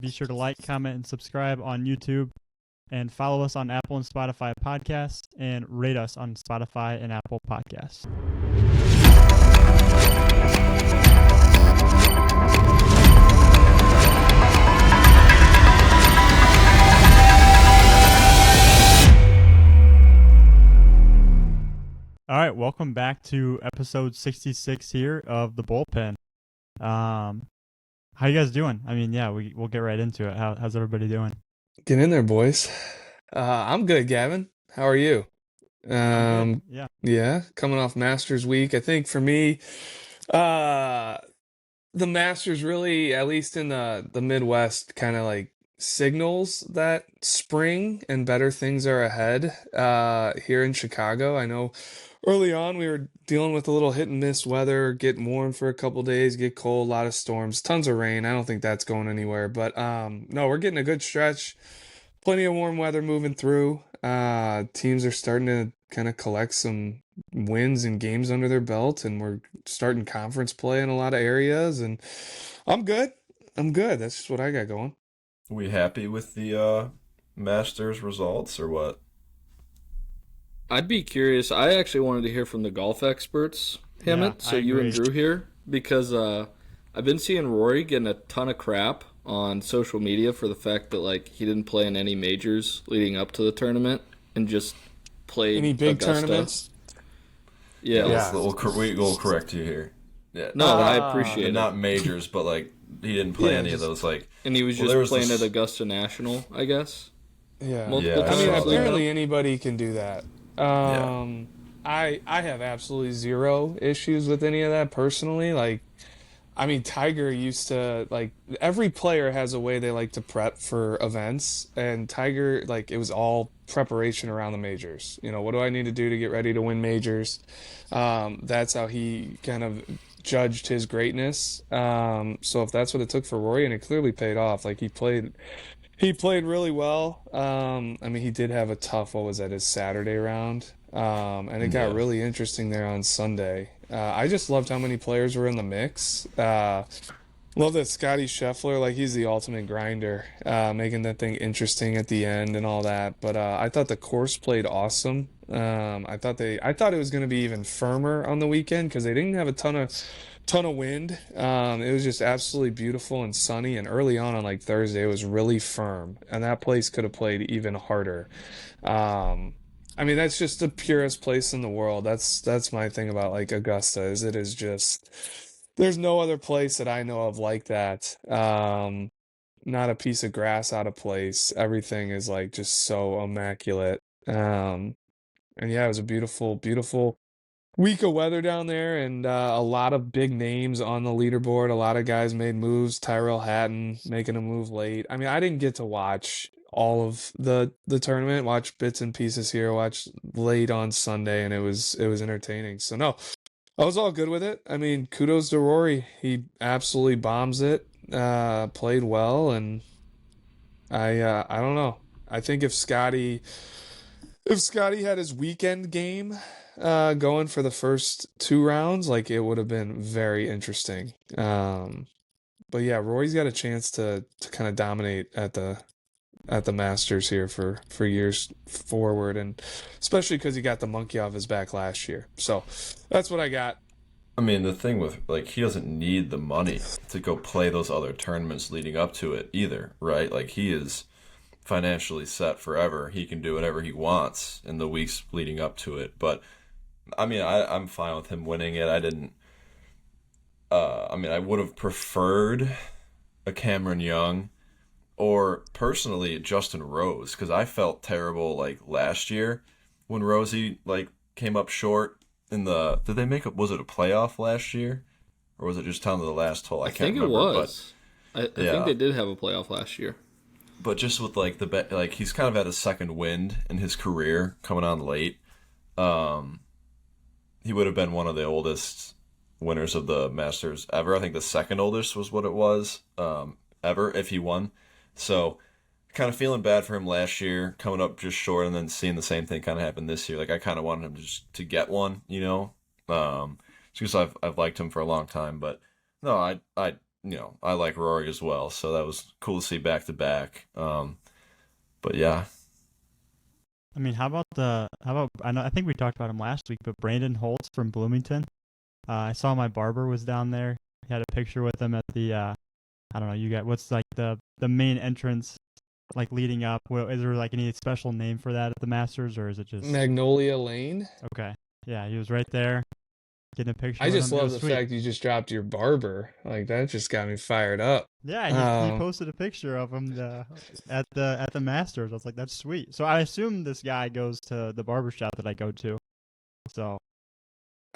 Be sure to like, comment, and subscribe on YouTube, and follow us on Apple and Spotify podcasts, and rate us on Spotify and Apple podcasts. All right, welcome back to episode 66 here of the Bullpen. How you guys doing? I mean, yeah, we'll get right into it. How's everybody doing? Get in there, boys. I'm good, Gavin. How are you? I'm good. Yeah. Yeah, coming off Masters week. I think for me, uh, the Masters really, at least in the Midwest, kind of like signals that spring and better things are ahead. Here in Chicago, I know early on we were dealing with a little hit and miss weather, getting warm for a couple days, get cold, a lot of storms, tons of rain. I don't think that's going anywhere, but no, we're getting a good stretch. Plenty of warm weather moving through. Teams are starting to kind of collect some wins and games under their belt, and we're starting conference play in a lot of areas. And I'm good. I'm good. That's just what I got going. We happy with the Masters results or what? I'd be curious. I actually wanted to hear from the golf experts, Hammett, Yeah, so I you and agree. Drew here, because I've been seeing Rory getting a ton of crap on social media for the fact that he didn't play in any majors leading up to the tournament and just played Any big Augusta. tournaments? Yeah. Yeah. We'll correct you here. Yeah, No, I appreciate it. not majors, but he didn't play Yeah, any of just- those. And he was Well, just there was playing this- at Augusta National, I guess. Yeah. Multiple Yeah, I I mean, saw that. apparently anybody can do that. I have absolutely zero issues with any of that personally. Tiger used to every player has a way they like to prep for events, and Tiger it was all preparation around the majors. What do I need to do to get ready to win majors? That's how he kind of judged his greatness. So if that's what it took for Rory, and it clearly paid off. He played really well. He did have a tough, what was that, his Saturday round. And it got Yeah. really interesting there on Sunday. I just loved how many players were in the mix. Love that Scotty Scheffler, he's the ultimate grinder, making that thing interesting at the end and all that. But I thought the course played awesome. I thought it was going to be even firmer on the weekend because they didn't have a ton of wind. It was just absolutely beautiful and sunny. And early on Thursday, it was really firm, and that place could have played even harder. That's just the purest place in the world. That's my thing about Augusta is it is just there's no other place that I know of like that. Not a piece of grass out of place. Everything is just so immaculate. And yeah, it was a beautiful, beautiful week of weather down there, and a lot of big names on the leaderboard. A lot of guys made moves. Tyrell Hatton making a move late. I didn't get to watch all of the tournament. Watch bits and pieces here. Watch late on Sunday, and it was entertaining. So no, I was all good with it. Kudos to Rory. He absolutely bombs it. Played well, and I don't know. I think if Scotty had his weekend game going for the first two rounds, it would have been very interesting. But yeah, Rory's got a chance to kind of dominate at the Masters here for years forward, and especially because he got the monkey off his back last year. So that's what I got. The thing with he doesn't need the money to go play those other tournaments leading up to it either, right? He is financially set forever. He can do whatever he wants in the weeks leading up to it. But I'm fine with him winning it. I didn't. I would have preferred a Cameron Young, or personally Justin Rose, because I felt terrible last year when Rosie came up short in the. Did they make it? Was it a playoff last year, or was it just down to the last hole? I can't think remember. it was. I think they did have a playoff last year. But just with he's kind of had a second wind in his career coming on late. He would have been one of the oldest winners of the Masters ever. I think the second oldest was what it was ever if he won. So kind of feeling bad for him last year, coming up just short, and then seeing the same thing kind of happen this year. I kind of wanted him to get one, just because I've liked him for a long time. But no, I I like Rory as well, so that was cool to see back to back. But yeah, I mean, I think we talked about him last week, but Brandon Holtz from Bloomington. I saw my barber was down there. He had a picture with him at the I don't know, you got what's like the main entrance like leading up. Well, is there like any special name for that at the Masters, or is it just Magnolia Lane. okay? Yeah, he was right there getting a picture I with just him. It love was the sweet. fact you just dropped your barber. Like that just got me fired up. Yeah, he Um, posted a picture of him at the Masters. I was like, that's sweet. So I assume this guy goes to the barbershop that I go to. So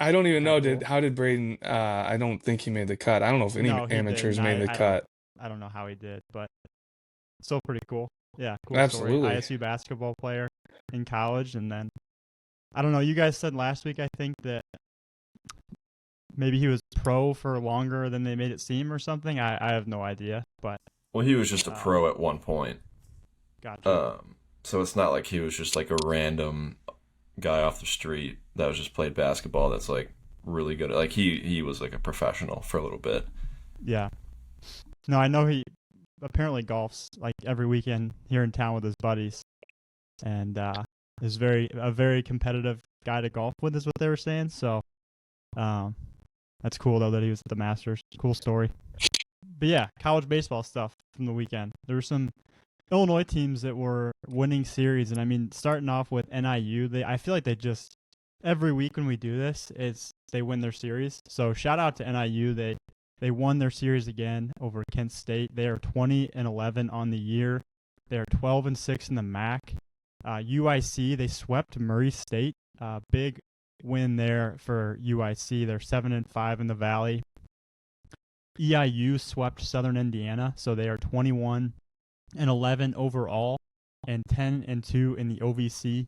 I don't even kind know. of cool. How did Braden? I don't think he made the cut. I don't know if any No, he amateurs didn't. made the I don't cut. I don't know how he did, but still pretty cool. Yeah, cool story. Absolutely. ISU basketball player in college, and then I don't know. You guys said last week, I think, that maybe he was pro for longer than they made it seem or something. I have no idea, but well, he was just a pro at one point. gotcha. So it's not like he was just like a random guy off the street that was just played basketball. That's like really good. Like he was like a professional for a little bit. Yeah. No, I know he apparently golfs like every weekend here in town with his buddies, and is a very competitive guy to golf with, is what they were saying. So, that's cool though that he was at the Masters. Cool story. But yeah, college baseball stuff from the weekend. There were some Illinois teams that were winning series, and I mean, starting off with NIU, I feel like they just every week when we do this, they win their series. So shout out to NIU. They won their series again over Kent State. They are 20-11 on the year. They are 12-6 in the MAC. UIC, they swept Murray State. Big win there for UIC. They're 7-5 in the Valley. EIU swept Southern Indiana, so they are 21-11 overall and 10-2 in the OVC.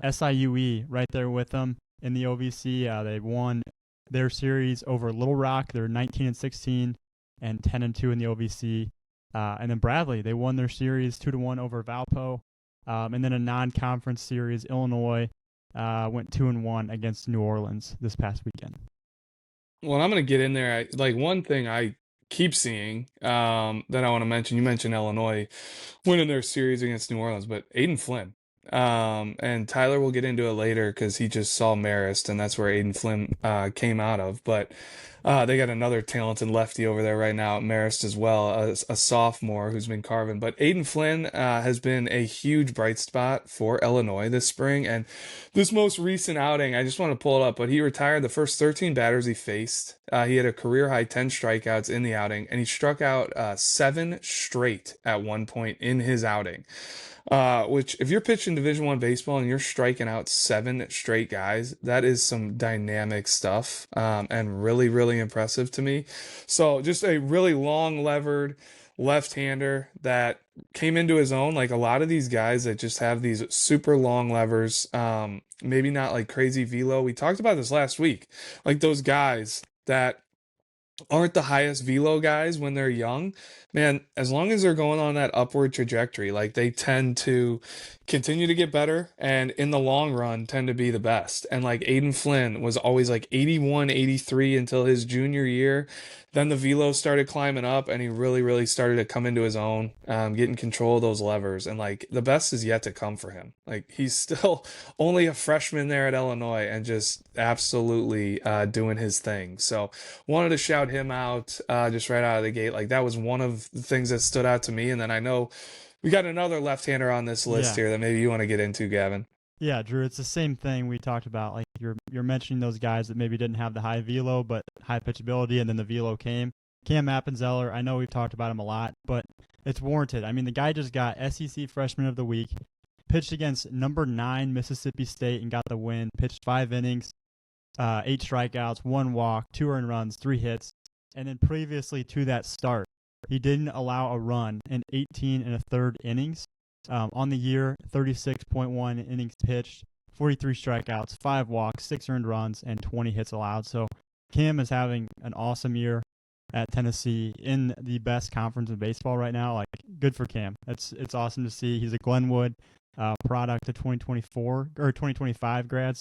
SIUE right there with them in the OVC. They won their series over Little Rock. They're 19-16 and 10-2 in the OVC. And then Bradley, they won their series 2-1 over Valpo. And then a non-conference series, Illinois went 2-1 against New Orleans this past weekend. Well, I'm going to get in there. Like one thing I keep seeing that I want to mention. You mentioned Illinois winning their series against New Orleans, but Aiden Flynn. And Tyler will get into it later because he just saw Marist, and that's where Aiden Flynn came out of. But they got another talented lefty over there right now at Marist as well, a sophomore who's been carving. But Aiden Flynn has been a huge bright spot for Illinois this spring. And this most recent outing, I just want to pull it up, but he retired the first 13 batters he faced. He had a career high 10 strikeouts in the outing, and he struck out 7 straight at one point in his outing. Which, if you're pitching Division I baseball and you're striking out 7 straight guys, that is some dynamic stuff, and really, really impressive to me. So, just a really long levered left-hander that came into his own. Like a lot of these guys that just have these super long levers, maybe not like crazy velo. We talked about this last week. Like those guys that aren't the highest velo guys when they're young, man, as long as they're going on that upward trajectory, like they tend to continue to get better and in the long run tend to be the best. And like Aiden Flynn was always like 81, 83 until his junior year. Then the velo started climbing up and he really, really started to come into his own, getting control of those levers. And like the best is yet to come for him. Like he's still only a freshman there at Illinois and just absolutely doing his thing. So wanted to shout him out just right out of the gate. Like that was one of the things that stood out to me. And then I know we got another left-hander on this list here that maybe you want to get into, Gavin. Yeah, Drew, it's the same thing we talked about. Like you're mentioning those guys that maybe didn't have the high velo but high pitchability, and then the velo came. Cam Appenzeller, I know we've talked about him a lot, but it's warranted. I mean, the guy just got SEC Freshman of the Week, pitched against number 9 Mississippi State and got the win. Pitched 5 innings, 8 strikeouts, 1 walk, 2 earned runs, 3 hits, and then previously to that start, he didn't allow a run in 18 1/3 innings. On the year, 36.1 innings pitched, 43 strikeouts, 5 walks, 6 earned runs, and 20 hits allowed. So Cam is having an awesome year at Tennessee in the best conference in baseball right now. Like, good for Cam. It's awesome to see. He's a Glenwood product of 2024 or 2025 grad,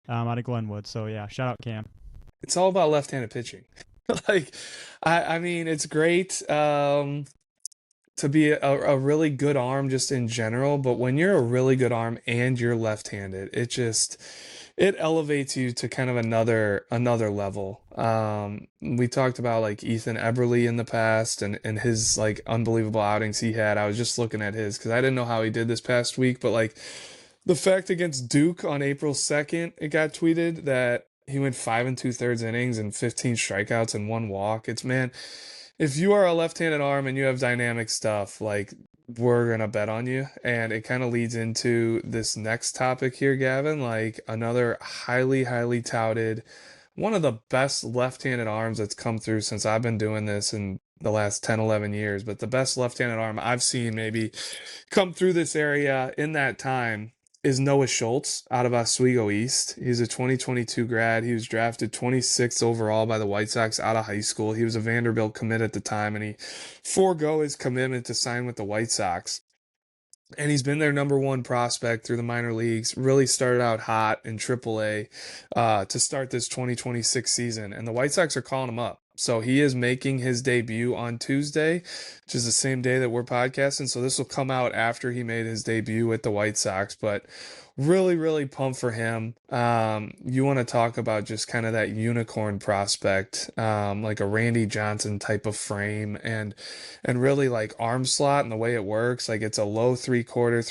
out of Glenwood. So yeah, shout out Cam. It's all about left-handed pitching. Like, I mean, it's great. To be a really good arm just in general, but when you're a really good arm and you're left-handed, it elevates you to kind of another level. We talked about like Ethan Eberle in the past and his like unbelievable outings he had. I was just looking at his because I didn't know how he did this past week, but like the fact against Duke on April 2nd, it got tweeted that he went 5 2/3 innings and 15 strikeouts and 1 walk. It's man, if you are a left-handed arm and you have dynamic stuff, like we're gonna bet on you. And it kind of leads into this next topic here, Gavin. Like another highly touted, one of the best left-handed arms that's come through since I've been doing this in the last 10, 11 years. But the best left-handed arm I've seen maybe come through this area in that time is Noah Schultz out of Oswego East. He's a 2022 grad. He was drafted 26th overall by the White Sox out of high school. He was a Vanderbilt commit at the time, and he forego his commitment to sign with the White Sox. And he's been their number one prospect through the minor leagues. Really started out hot in AAA to start this 2026 season. And the White Sox are calling him up. So he is making his debut on Tuesday, which is the same day that we're podcasting. So this will come out after he made his debut with the White Sox. But really pumped for him. You want to talk about just kind of that unicorn prospect, like a Randy Johnson type of frame and really like arm slot and the way it works. Like it's a low three quarter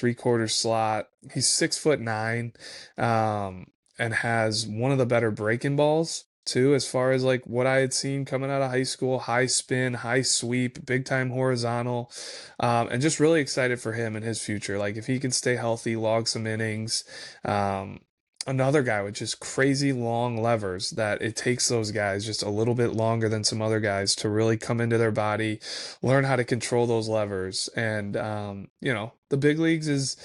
slot. He's 6'9", and has one of the better breaking balls too, as far as like what I had seen coming out of high school. High spin, high sweep, big time horizontal, and just really excited for him and his future. Like if he can stay healthy, log some innings. Another guy with just crazy long levers that it takes those guys just a little bit longer than some other guys to really come into their body, learn how to control those levers. And the big leagues is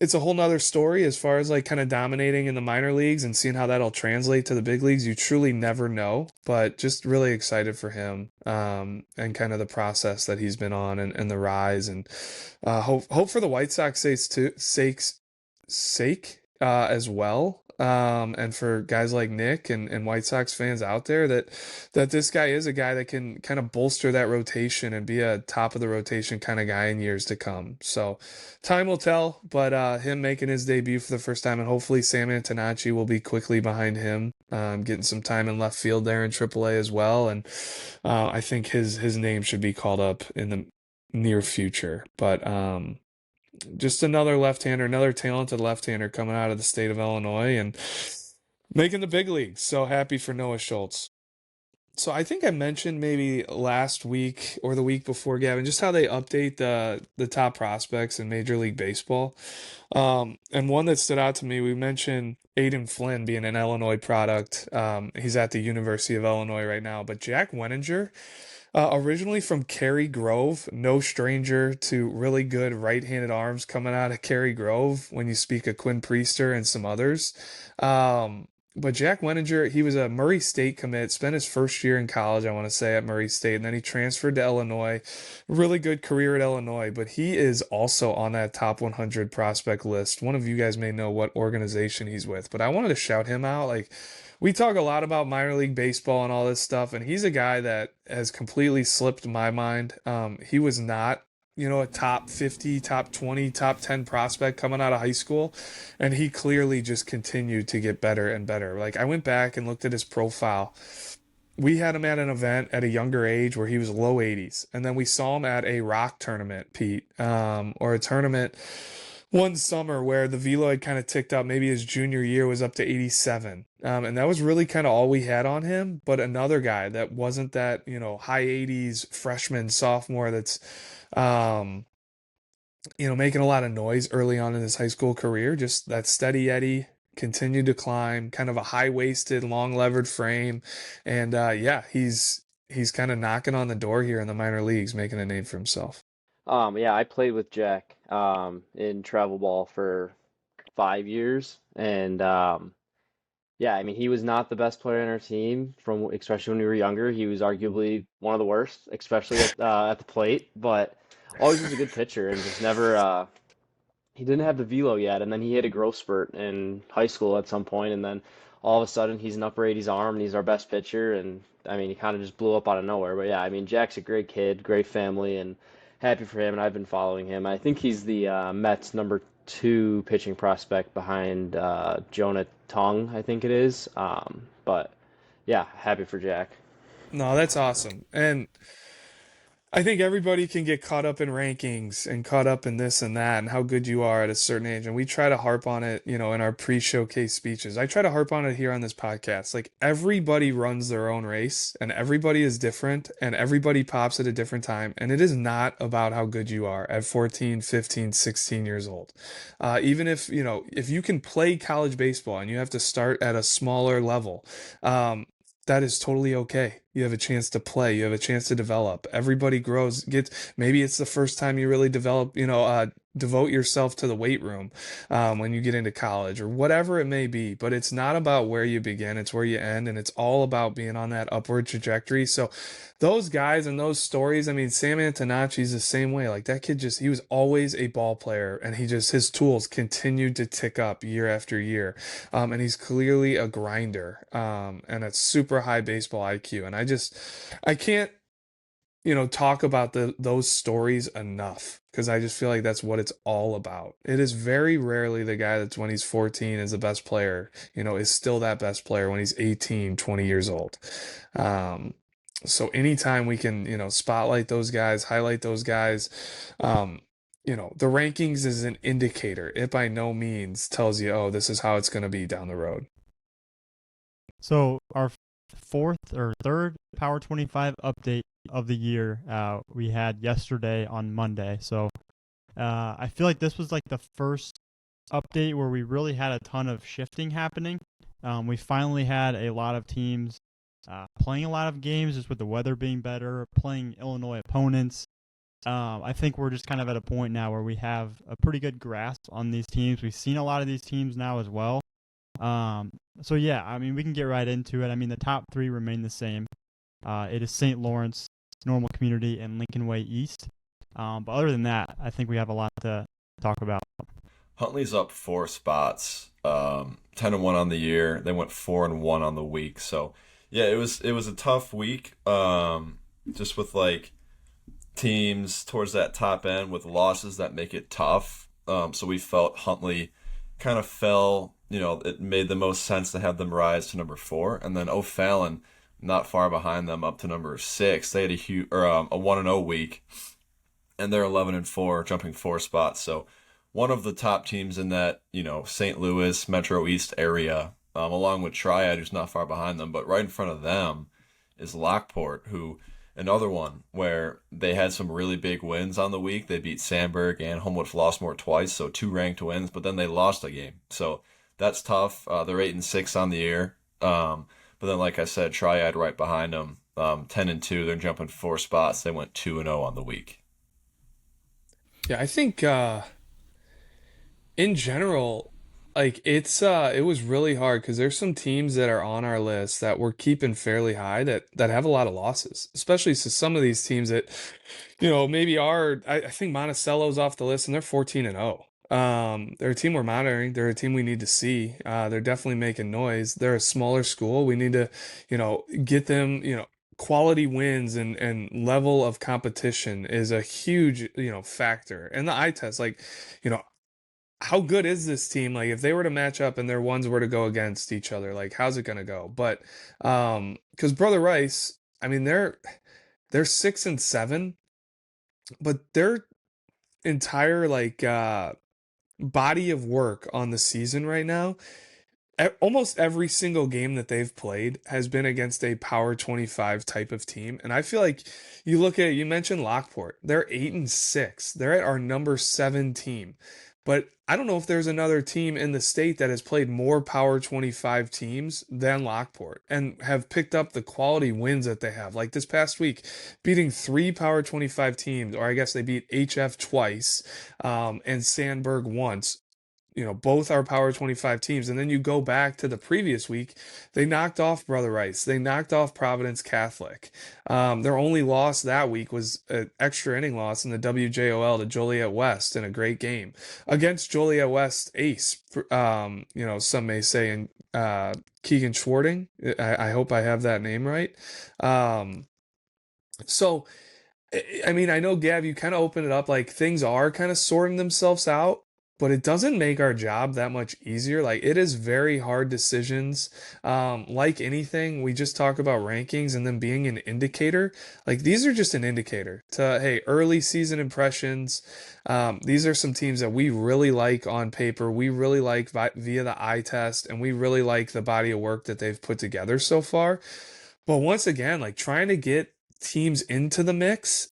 it's a whole nother story as far as like kind of dominating in the minor leagues and seeing how that'll translate to the big leagues. You truly never know, but just really excited for him, and kind of the process that he's been on and the rise, and hope for the White Sox sake as well. And for guys like Nick and White Sox fans out there that this guy is a guy that can kind of bolster that rotation and be a top of the rotation kind of guy in years to come. So time will tell, but him making his debut for the first time, and hopefully Sam Antonacci will be quickly behind him, getting some time in left field there in AAA as well. And I think his name should be called up in the near future. But just another left-hander, another talented left-hander coming out of the state of Illinois and making the big leagues. So happy for Noah Schultz. So I think I mentioned maybe last week or the week before, Gavin, just how they update the top prospects in Major League Baseball. And one that stood out to me, we mentioned Aiden Flynn being an Illinois product. He's at the University of Illinois right now, but Jack Wenninger, originally from Cary Grove, no stranger to really good right-handed arms coming out of Cary Grove when you speak of Quinn Priester and some others. But Jack Wenninger, he was a Murray State commit, spent his first year in college, I want to say, at Murray State, and then he transferred to Illinois. Really good career at Illinois, but he is also on that top 100 prospect list. One of you guys may know what organization he's with, but I wanted to shout him out. Like, we talk a lot about minor league baseball and all this stuff, and he's a guy that has completely slipped my mind. He was not, a top 50, top 20, top 10 prospect coming out of high school, and he clearly just continued to get better and better. Like, I went back and looked at his profile. We had him at an event at a younger age where he was low 80s, and then we saw him at a rock tournament, Pete, or a tournament one summer where the velo had kind of ticked up. Maybe his junior year was up to 87. And that was really kind of all we had on him. But another guy that wasn't that, high 80s freshman, sophomore that's, making a lot of noise early on in his high school career. Just that steady Eddie, continued to climb, kind of a high-waisted, long-levered frame. And he's kind of knocking on the door here in the minor leagues, making a name for himself. Yeah, I played with Jack in travel ball for 5 years, and yeah, I mean he was not the best player on our team especially when we were younger. He was arguably one of the worst, especially at the plate, but always was a good pitcher and just never he didn't have the velo yet, and then he hit a growth spurt in high school at some point, and then all of a sudden he's an upper 80s arm and he's our best pitcher. And I mean, he kind of just blew up out of nowhere. But yeah, I mean, Jack's a great kid, great family, and happy for him. And I've been following him. I think he's the Mets number 2 pitching prospect behind Jonah Tong, I think it is. But yeah, happy for Jack. No, that's awesome. And I think everybody can get caught up in rankings and caught up in this and that and how good you are at a certain age. And we try to harp on it, in our pre-showcase speeches. I try to harp on it here on this podcast. Like, everybody runs their own race and everybody is different and everybody pops at a different time. And it is not about how good you are at 14, 15, 16 years old. Even if you can play college baseball and you have to start at a smaller level, that is totally okay. You have a chance to play. You have a chance to develop. Everybody grows. Maybe it's the first time you really develop, devote yourself to the weight room when you get into college or whatever it may be. But it's not about where you begin. It's where you end. And it's all about being on that upward trajectory. So those guys and those stories, I mean, Sam Antonacci's the same way. Like, that kid he was always a ball player and his tools continued to tick up year after year. And he's clearly a grinder and a super high baseball IQ. And I can't, talk about those stories enough because I just feel like that's what it's all about. It is very rarely the guy that's when he's 14 is the best player, is still that best player when he's 18, 20 years old. So anytime we can, spotlight those guys, highlight those guys, the rankings is an indicator. It by no means tells you, oh, this is how it's going to be down the road. So our fourth or third Power 25 update of the year we had yesterday on Monday. So I feel like this was like the first update where we really had a ton of shifting happening. We finally had a lot of teams playing a lot of games just with the weather being better, playing Illinois opponents. I think we're just kind of at a point now where we have a pretty good grasp on these teams. We've seen a lot of these teams now as well. So yeah, I mean, we can get right into it. I mean, the top 3 remain the same. It is St. Lawrence, Normal Community, and Lincoln Way East. But other than that, I think we have a lot to talk about. Huntley's up 4 spots, 10-1 on the year. They went 4-1 on the week. So yeah, it was a tough week. Just with like teams towards that top end with losses that make it tough. So we felt Huntley kind of fell. It made the most sense to have them rise to number 4, and then O'Fallon not far behind them up to number 6. They had a 1-0 week, and they're 11-4, jumping 4 spots. So one of the top teams in that St. Louis Metro East area, along with Triad, who's not far behind them, but right in front of them is Lockport, who another one where they had some really big wins on the week. They beat Sandburg and Homewood Flossmoor twice, so 2 ranked wins, but then they lost a game. So that's tough. They're 8-6 on the year. But then, like I said, Triad right behind them, 10-2. They're jumping 4 spots. They went 2-0 on the week. Yeah, I think in general, like it was really hard because there's some teams that are on our list that we're keeping fairly high that have a lot of losses, especially some of these teams that maybe are. I think Monticello's off the list and they're 14-0. They're a team we're monitoring. They're a team we need to see. They're definitely making noise. They're a smaller school. We need to, get them, quality wins and level of competition is a huge, factor. And the eye test, like, how good is this team? Like, if they were to match up and their ones were to go against each other, like, how's it going to go? But, because Brother Rice, I mean, they're 6-7, but their entire, like, body of work on the season right now, almost every single game that they've played has been against a Power 25 type of team. And I feel like you mentioned Lockport, they're 8-6. They're at our number 7 team. But I don't know if there's another team in the state that has played more Power 25 teams than Lockport and have picked up the quality wins that they have. Like this past week, beating 3 Power 25 teams, or I guess they beat HF twice and Sandburg once. both our Power 25 teams. And then you go back to the previous week, they knocked off Brother Rice. They knocked off Providence Catholic. Their only loss that week was an extra inning loss in the WJOL to Joliet West in a great game against Joliet West ace. Some may say in Keegan Schwarting. I hope I have that name right. So, I mean, I know, Gav, you kind of opened it up like things are kind of sorting themselves out, but it doesn't make our job that much easier. Like, it is very hard decisions. Like anything, we just talk about rankings and them being an indicator. Like, these are just an indicator to, hey, early season impressions. These are some teams that we really like on paper. We really like via the eye test, and we really like the body of work that they've put together so far. But once again, like trying to get teams into the mix,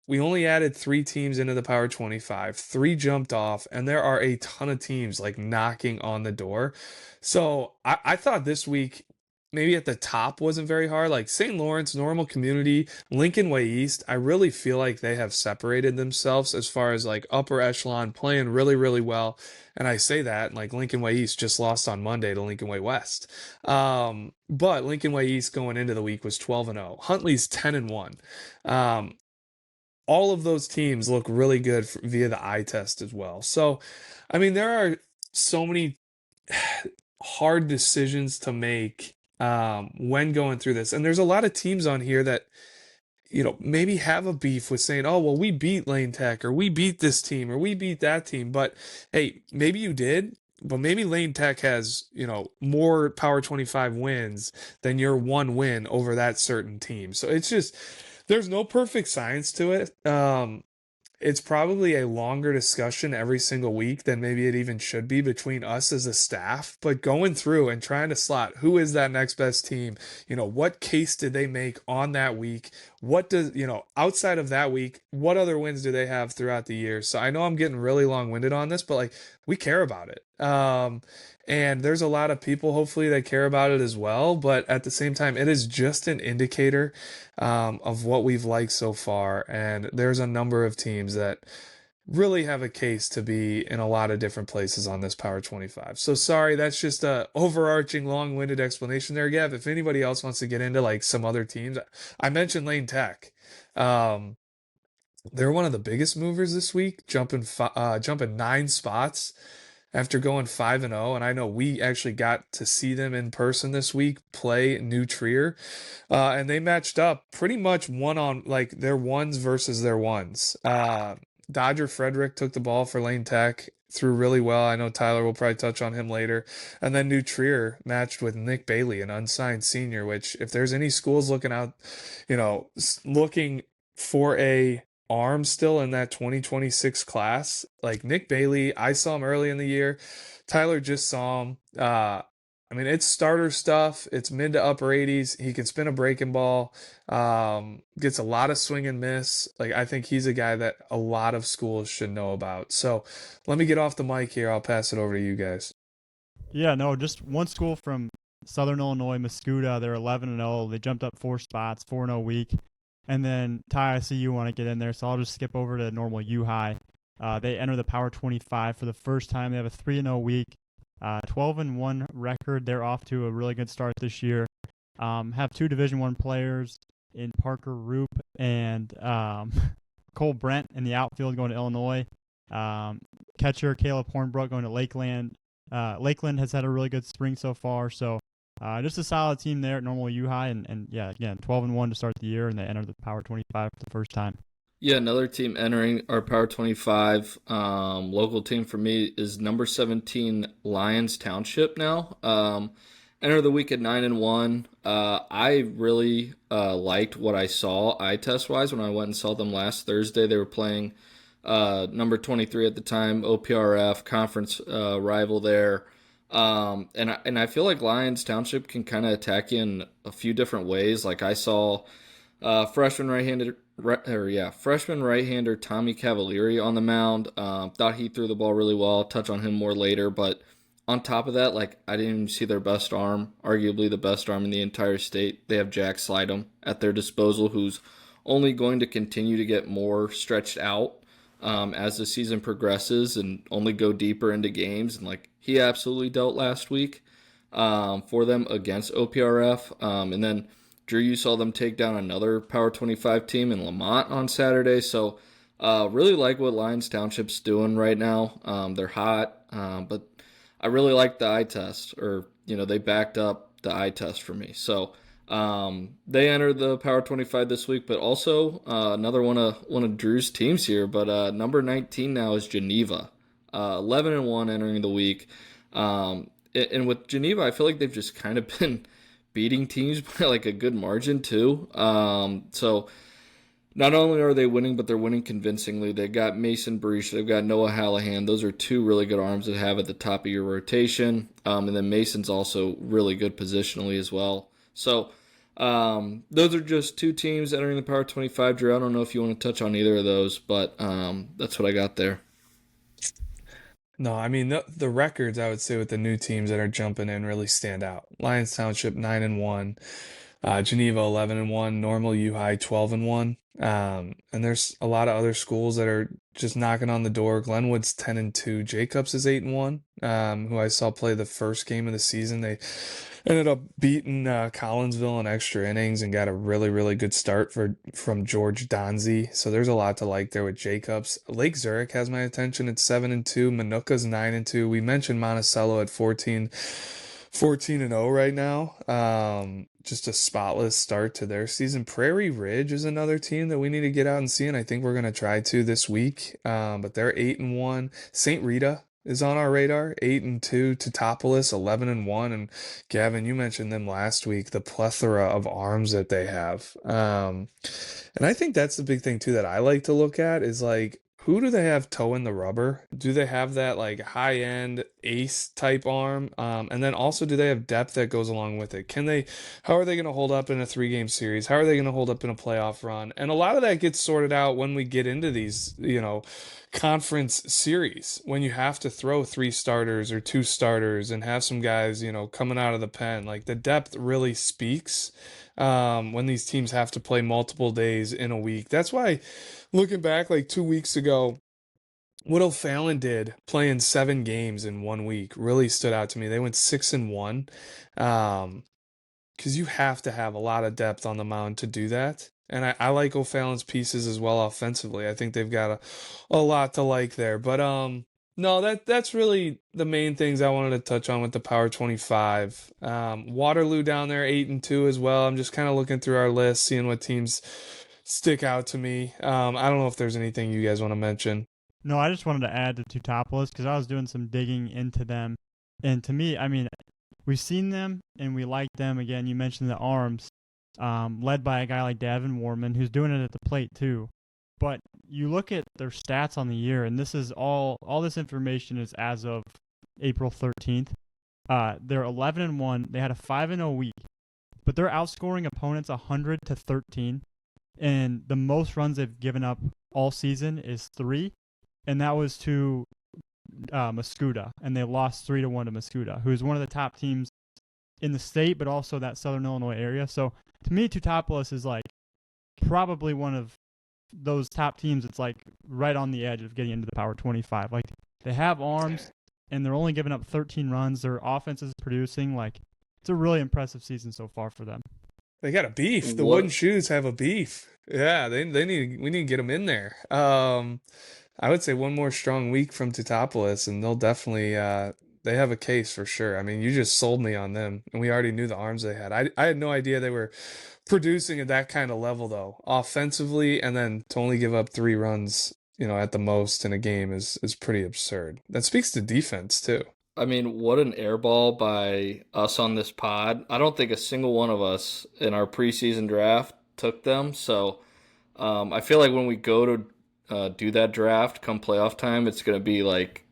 we only added 3 teams into the Power 25. 3 jumped off, and there are a ton of teams like knocking on the door. So I thought this week maybe at the top wasn't very hard. Like St. Lawrence, Normal Community, Lincoln Way East, I really feel like they have separated themselves as far as like upper echelon playing really, really well. And I say that like Lincoln Way East just lost on Monday to Lincoln Way West. But Lincoln Way East going into the week was 12-0. Huntley's 10-1. All of those teams look really good via the eye test as well. So, I mean, there are so many hard decisions to make when going through this. And there's a lot of teams on here that, maybe have a beef with saying, oh, well, we beat Lane Tech, or we beat this team, or we beat that team. But hey, maybe you did. But maybe Lane Tech has, more Power 25 wins than your one win over that certain team. So it's just, there's no perfect science to it. It's probably a longer discussion every single week than maybe it even should be between us as a staff. But going through and trying to slot who is that next best team, what case did they make on that week? What does, outside of that week, what other wins do they have throughout the year? So I know I'm getting really long-winded on this, but like we care about it. And there's a lot of people, hopefully, that care about it as well. But at the same time, it is just an indicator of what we've liked so far. And there's a number of teams that really have a case to be in a lot of different places on this Power 25. So sorry, that's just a overarching long-winded explanation there, Gav. If anybody else wants to get into like some other teams, I mentioned Lane Tech. They're one of the biggest movers this week, jumping 9 spots after going 5-0, and I know we actually got to see them in person this week play New Trier, and they matched up pretty much one on like their ones versus their ones. Dodger Frederick took the ball for Lane Tech, threw really well. I know Tyler will probably touch on him later. And then New Trier matched with Nick Bailey, an unsigned senior, which if there's any schools looking out, looking for a arm still in that 2026 class, like Nick Bailey, I saw him early in the year. Tyler just saw him. I mean, it's starter stuff. It's mid to upper 80s. He can spin a breaking ball. Gets a lot of swing and miss. Like, I think he's a guy that a lot of schools should know about. So let me get off the mic here. I'll pass it over to you guys. Yeah, no, just one school from Southern Illinois, Mascoutah. They're 11-0. They jumped up 4 spots, 4-0 week. And then, Ty, I see you want to get in there, so I'll just skip over to normal U-High. They enter the Power 25 for the first time. They have a 3-0 week, 12-1 record. They're off to a really good start this year. Have 2 Division I players in Parker Roop and Cole Brent in the outfield going to Illinois. Catcher Caleb Hornbrook going to Lakeland. Lakeland has had a really good spring so far, so just a solid team there at normal U-High, and yeah, again, 12-1 to start the year, and they enter the Power 25 for the first time. Yeah, another team entering our Power 25 local team for me is number 17 Lyons Township now. Enter the week at 9-1. I really liked what I saw eye test wise when I went and saw them last Thursday. They were playing number 23 at the time, OPRF conference rival there. And I feel like Lyons Township can kind of attack you in a few different ways. Like I saw freshman right-hander Tommy Cavalieri on the mound. Thought he threw the ball really well. I'll touch on him more later. But on top of that, like I didn't even see their best arm, arguably the best arm in the entire state. They have Jack Slydom at their disposal, who's only going to continue to get more stretched out. as the season progresses and only go deeper into games. And like he absolutely dealt last week for them against OPRF. And then Drew, you saw them take down another Power 25 team in Lamont on Saturday. So really like what Lyons Township's doing right now. They're hot, but I really like the eye test, or they backed up the eye test for me. So they entered the Power 25 this week, but also another one of Drew's teams here. But number 19 now is Geneva, 11-1 entering the week. And with Geneva, I feel like they've just kind of been beating teams by like a good margin too. So not only are they winning, but they're winning convincingly. They've got Mason Breach, they've got Noah Hallahan. Those are two really good arms to have at the top of your rotation. And then Mason's also really good positionally as well. So those are just two teams entering the Power 25. Drew, I don't know if you want to touch on either of those, but that's what I got there. No, I mean the records I would say with the new teams that are jumping in really stand out. Lyons Township 9-1, Geneva 11-1, Normal U High 12-1. And there's a lot of other schools that are just knocking on the door. Glenwood's 10-2, Jacobs is 8-1. Who I saw play the first game of the season. They ended up beating Collinsville in extra innings and got a really, really good start from George Donzi. So there's a lot to like there with Jacobs. Lake Zurich has my attention at 7-2. Manuka's 9-2. We mentioned Monticello at 14-0 right now. Just a spotless start to their season. Prairie Ridge is another team that we need to get out and see, and I think we're going to try to this week. But they're 8-1. St. Rita is on our radar, 8-2. Teutopolis 11-1. And Gavin, you mentioned them last week, the plethora of arms that they have. And I think that's the big thing too that I like to look at is like, who do they have toeing the rubber? Do they have that like high end ace type arm? And then also, do they have depth that goes along with it? How are they going to hold up in a 3-game series? How are they going to hold up in a playoff run? And a lot of that gets sorted out when we get into these, conference series, when you have to throw 3 starters or 2 starters and have some guys, coming out of the pen. Like the depth really speaks when these teams have to play multiple days in a week. That's why, looking back like 2 weeks ago, what O'Fallon did playing 7 games in 1 week really stood out to me. They went 6-1 because you have to have a lot of depth on the mound to do that. And I like O'Fallon's pieces as well offensively. I think they've got a lot to like there. But no, that's really the main things I wanted to touch on with the Power 25. Waterloo down there 8-2 as well. I'm just kind of looking through our list, seeing what teams stick out to me. I don't know if there's anything you guys want to mention. No, I just wanted to add to Teutopolis because I was doing some digging into them. And to me, I mean, we've seen them and we like them. Again, you mentioned the arms, led by a guy like Davin Warman, who's doing it at the plate too. But you look at their stats on the year, and this is all this information is as of April 13th. They're 11-1. They had a 5-0 week, but they're outscoring opponents 100-13. And the most runs they've given up all season is 3, and that was to Mascoutah, and they lost 3-1 to Mascoutah, who is one of the top teams in the state, but also that Southern Illinois area. So to me, Teutopolis is like probably one of those top teams. It's like right on the edge of getting into the Power 25. Like they have arms, and they're only giving up 13 runs. Their offense is producing. Like it's a really impressive season so far for them. They got a beef. The Wooden Shoes have a beef. Yeah, we need to get them in there. I would say one more strong week from Teutopolis, and they'll definitely they have a case for sure. I mean, you just sold me on them, and we already knew the arms they had. I had no idea they were producing at that kind of level though, offensively, and then to only give up 3 runs, at the most in a game is pretty absurd. That speaks to defense too. I mean, what an airball by us on this pod. I don't think a single one of us in our preseason draft took them. So I feel like when we go to do that draft come playoff time, it's going to be like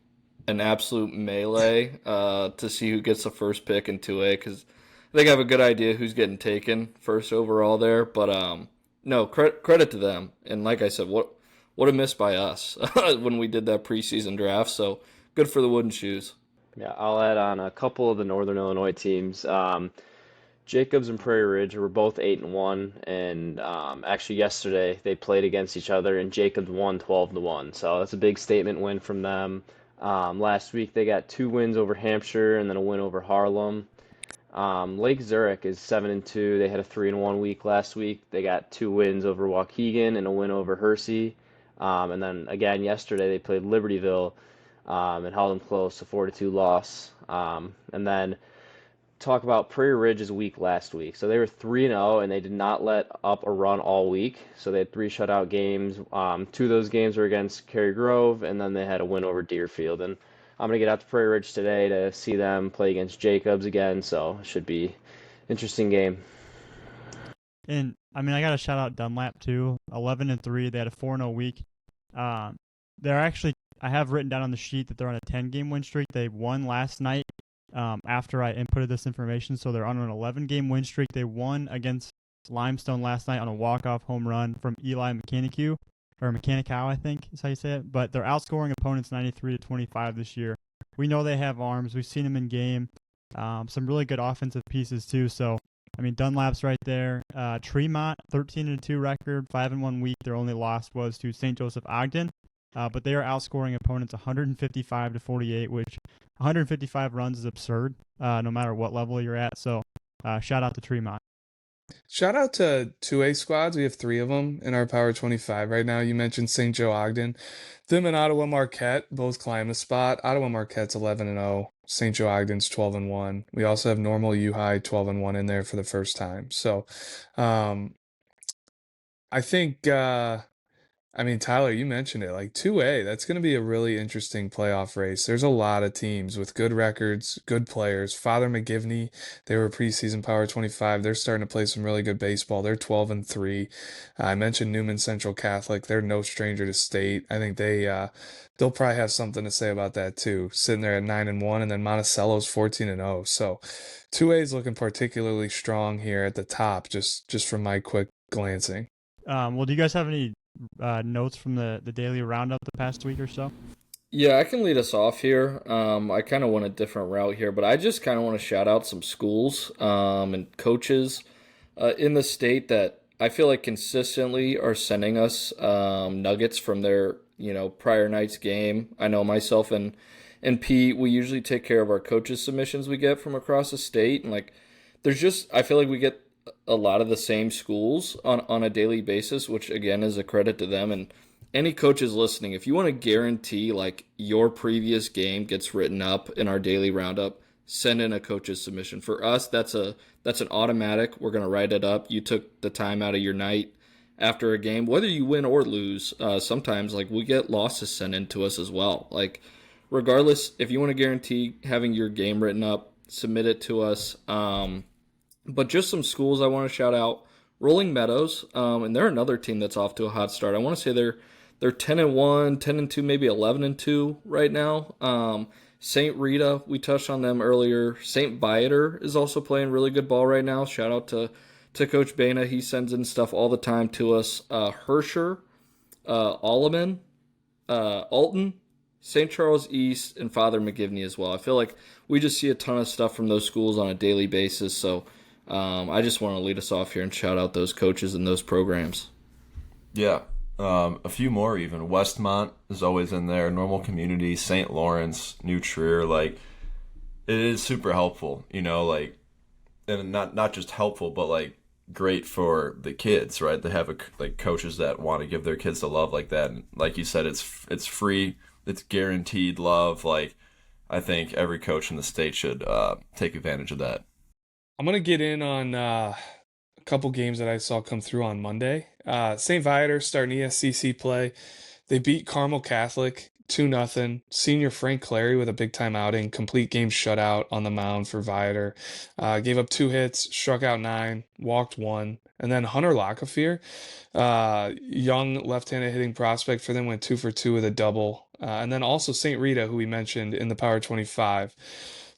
an absolute melee to see who gets the first pick in 2A, because I think I have a good idea who's getting taken first overall there. But no, credit to them. And like I said, what a miss by us when we did that preseason draft. So good for the Wooden Shoes. Yeah, I'll add on a couple of the Northern Illinois teams. Jacobs and Prairie Ridge were both 8-1, and actually yesterday they played against each other, and Jacobs won 12-1. So that's a big statement win from them. Last week they got 2 wins over Hampshire and then a win over Harlem. Lake Zurich is 7-2. They had a 3-1 week last week. They got 2 wins over Waukegan and a win over Hersey. And then again yesterday they played Libertyville and held them close, a 4-2 loss. And then talk about Prairie Ridge's week last week. So they were 3-0 and they did not let up a run all week. So they had 3 shutout games. 2 of those games were against Cary Grove, and then they had a win over Deerfield. And I'm gonna get out to Prairie Ridge today to see them play against Jacobs again. So it should be interesting game. And I mean, I got to shout out Dunlap too. 11-3. They had a 4-0 week. They're actually, I have written down on the sheet that they're on a 10-game win streak. They won last night after I inputted this information, so they're on an 11-game win streak. They won against Limestone last night on a walk-off home run from Eli Mechanicu, or Mechanicow, I think is how you say it. But they're outscoring opponents 93-25 this year. We know they have arms. We've seen them in game. Some really good offensive pieces too. So I mean, Dunlap's right there. Tremont, 13-2 record, 5-1 week. Their only loss was to St. Joseph Ogden. But they are outscoring opponents 155-48, which 155 runs is absurd, no matter what level you're at. So shout out to Tremont. Shout out to 2A squads. We have 3 of them in our Power 25 right now. You mentioned St. Joe Ogden. Them and Ottawa Marquette both climb a spot. Ottawa Marquette's 11-0. St. Joe Ogden's 12-1. We also have Normal U High 12-1 in there for the first time. So I think I mean, Tyler, you mentioned it. Like 2A, that's going to be a really interesting playoff race. There's a lot of teams with good records, good players. Father McGivney, they were preseason Power 25. They're starting to play some really good baseball. They're 12-3. I mentioned Newman Central Catholic. They're no stranger to state. I think they'll probably have something to say about that too. Sitting there at 9-1, and then Monticello's 14-0. So 2A is looking particularly strong here at the top. Just from my quick glancing. Well, do you guys have any notes from the daily roundup the past week or so? Yeah, I can lead us off here. I kind of went a different route here, but I just kind of want to shout out some schools and coaches in the state that I feel like consistently are sending us nuggets from their prior night's game. I know myself and Pete, we usually take care of our coaches submissions we get from across the state, and like I feel like we get a lot of the same schools on a daily basis, which again is a credit to them. And any coaches listening, if you want to guarantee like your previous game gets written up in our daily roundup, send in a coach's submission. For us, that's an automatic. We're going to write it up. You took the time out of your night after a game, whether you win or lose. Sometimes like we get losses sent in to us as well. Like regardless, if you want to guarantee having your game written up, submit it to us. But just some schools I want to shout out. Rolling Meadows, and they're another team that's off to a hot start. I want to say they're 10-1, 10-2, maybe 11-2 right now. St. Rita, we touched on them earlier. St. Viator is also playing really good ball right now. Shout out to Coach Bana. He sends in stuff all the time to us. Hersher, Alleman, Alton, St. Charles East, and Father McGivney as well. I feel like we just see a ton of stuff from those schools on a daily basis. So I just want to lead us off here and shout out those coaches and those programs. Yeah, a few more even. Westmont is always in there. Normal Community, St. Lawrence, New Trier. Like, it is super helpful, like, and not just helpful, but like great for the kids, right? They have like coaches that want to give their kids the love like that. And like you said, it's free. It's guaranteed love. Like, I think every coach in the state should take advantage of that. I'm going to get in on a couple games that I saw come through on Monday. St. Viator starting ESCC play. They beat Carmel Catholic 2-0. Senior Frank Clary with a big-time outing. Complete game shutout on the mound for Viator. Gave up 2 hits, struck out 9, walked 1. And then Hunter Lockefear, young left-handed hitting prospect for them, went 2 for 2 with a double. And then also St. Rita, who we mentioned in the Power 25.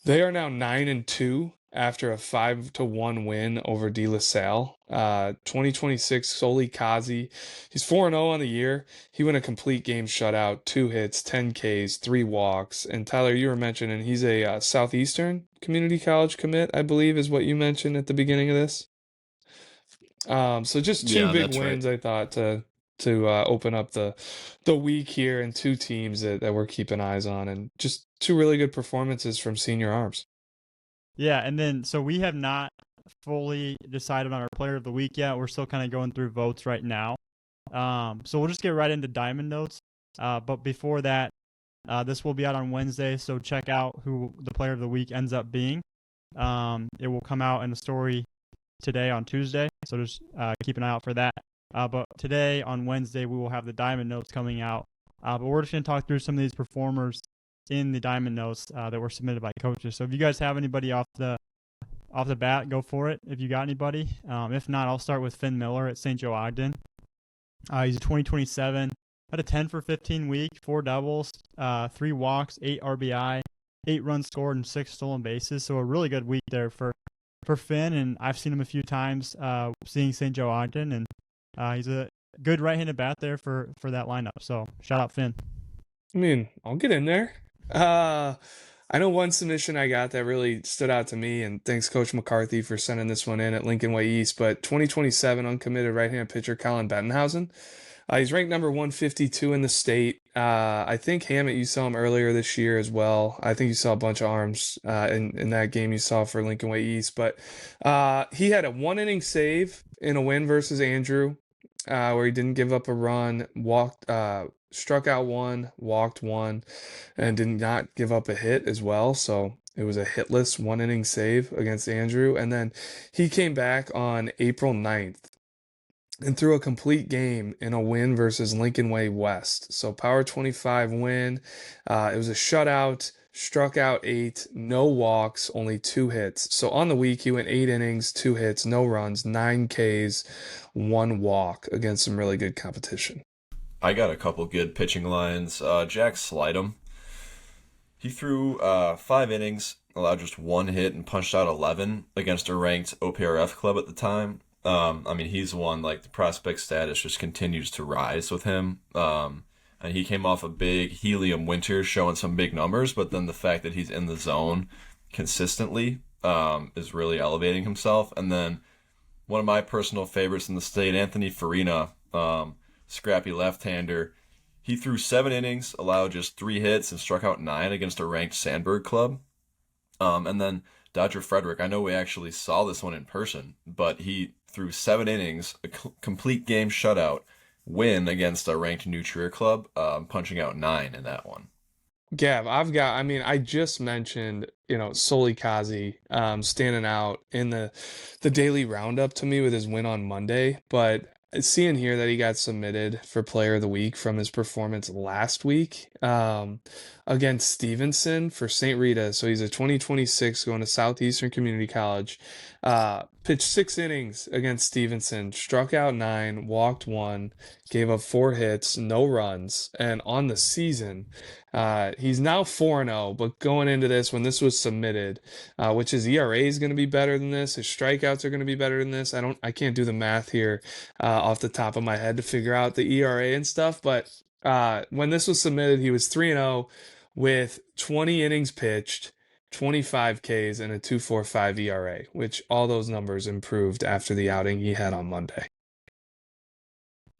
They are now 9-2 after a 5-1 win over De La Salle. 2026 Soli Kazi. He's 4-0 on the year. He went a complete game shutout, 2 hits, 10 Ks, 3 walks. And Tyler, you were mentioning he's a Southeastern Community College commit, I believe, is what you mentioned at the beginning of this. So just two Yeah, big that's right. wins, I thought, to open up the week here, and two teams that we're keeping eyes on, and just two really good performances from senior arms. Yeah, and then so we have not fully decided on our player of the week yet. We're still kind of going through votes right now. So we'll just get right into Diamond Notes. But before that, this will be out on Wednesday, so check out who the player of the week ends up being. It will come out in a story today on Tuesday, so just keep an eye out for that. But today on Wednesday, we will have the Diamond Notes coming out. But we're just going to talk through some of these performers in the Diamond Notes that were submitted by coaches. So if you guys have anybody off the bat, go for it. If you got anybody, if not, I'll start with Finn Miller at St. Joe Ogden. He's a 2027, had a 10 for 15 week, 4 doubles, 3 walks, 8 RBI, 8 runs scored, and 6 stolen bases. So a really good week there for Finn, and I've seen him a few times seeing St. Joe Ogden, and he's a good right-handed bat there for that lineup. So shout out Finn. I mean, I'll get in there. I know one submission I got that really stood out to me, and thanks Coach McCarthy for sending this one in at Lincoln Way East, but 2027 uncommitted right-hand pitcher Colin Bettenhausen. He's ranked number 152 in the state. I think Hammett, you saw him earlier this year as well. I think you saw a bunch of arms in that game you saw for Lincoln Way East, but he had a 1-inning save in a win versus Andrew, where he didn't give up a run, struck out 1, walked 1, and did not give up a hit as well. So it was a hitless 1-inning save against Andrew. And then he came back on April 9th and threw a complete game in a win versus Lincoln Way West. So Power 25 win. It was a shutout, struck out 8, no walks, only 2 hits. So on the week, he went 8 innings, 2 hits, no runs, 9 Ks, 1 walk against some really good competition. I got a couple good pitching lines. Jack Slidham. He threw 5 innings, allowed just 1 hit, and punched out 11 against a ranked OPRF club at the time. I mean, he's one, like, the prospect status just continues to rise with him. And he came off a big helium winter showing some big numbers, but then the fact that he's in the zone consistently is really elevating himself. And then one of my personal favorites in the state, Anthony Farina, scrappy left-hander. He threw 7 innings, allowed just 3 hits, and struck out 9 against a ranked Sandberg club. And then Dodger Frederick, I know we actually saw this one in person, but he threw 7 innings, a complete game shutout, win against a ranked New Trier club, punching out 9 in that one. Gav, I just mentioned, Soli Kazi standing out in the daily roundup to me with his win on Monday, but seeing here that he got submitted for player of the week from his performance last week against Stevenson for St. Rita. So he's a 2026 going to Southeastern Community College. Pitched 6 innings against Stevenson, struck out 9, walked 1, gave up 4 hits, no runs. And on the season, he's now 4-0, but going into this, when this was submitted, which his ERA is going to be better than this, his strikeouts are going to be better than this. I can't do the math here off the top of my head to figure out the ERA and stuff, but when this was submitted, he was 3-0 with 20 innings pitched, 25 Ks, and a 2.45 ERA, which all those numbers improved after the outing he had on Monday.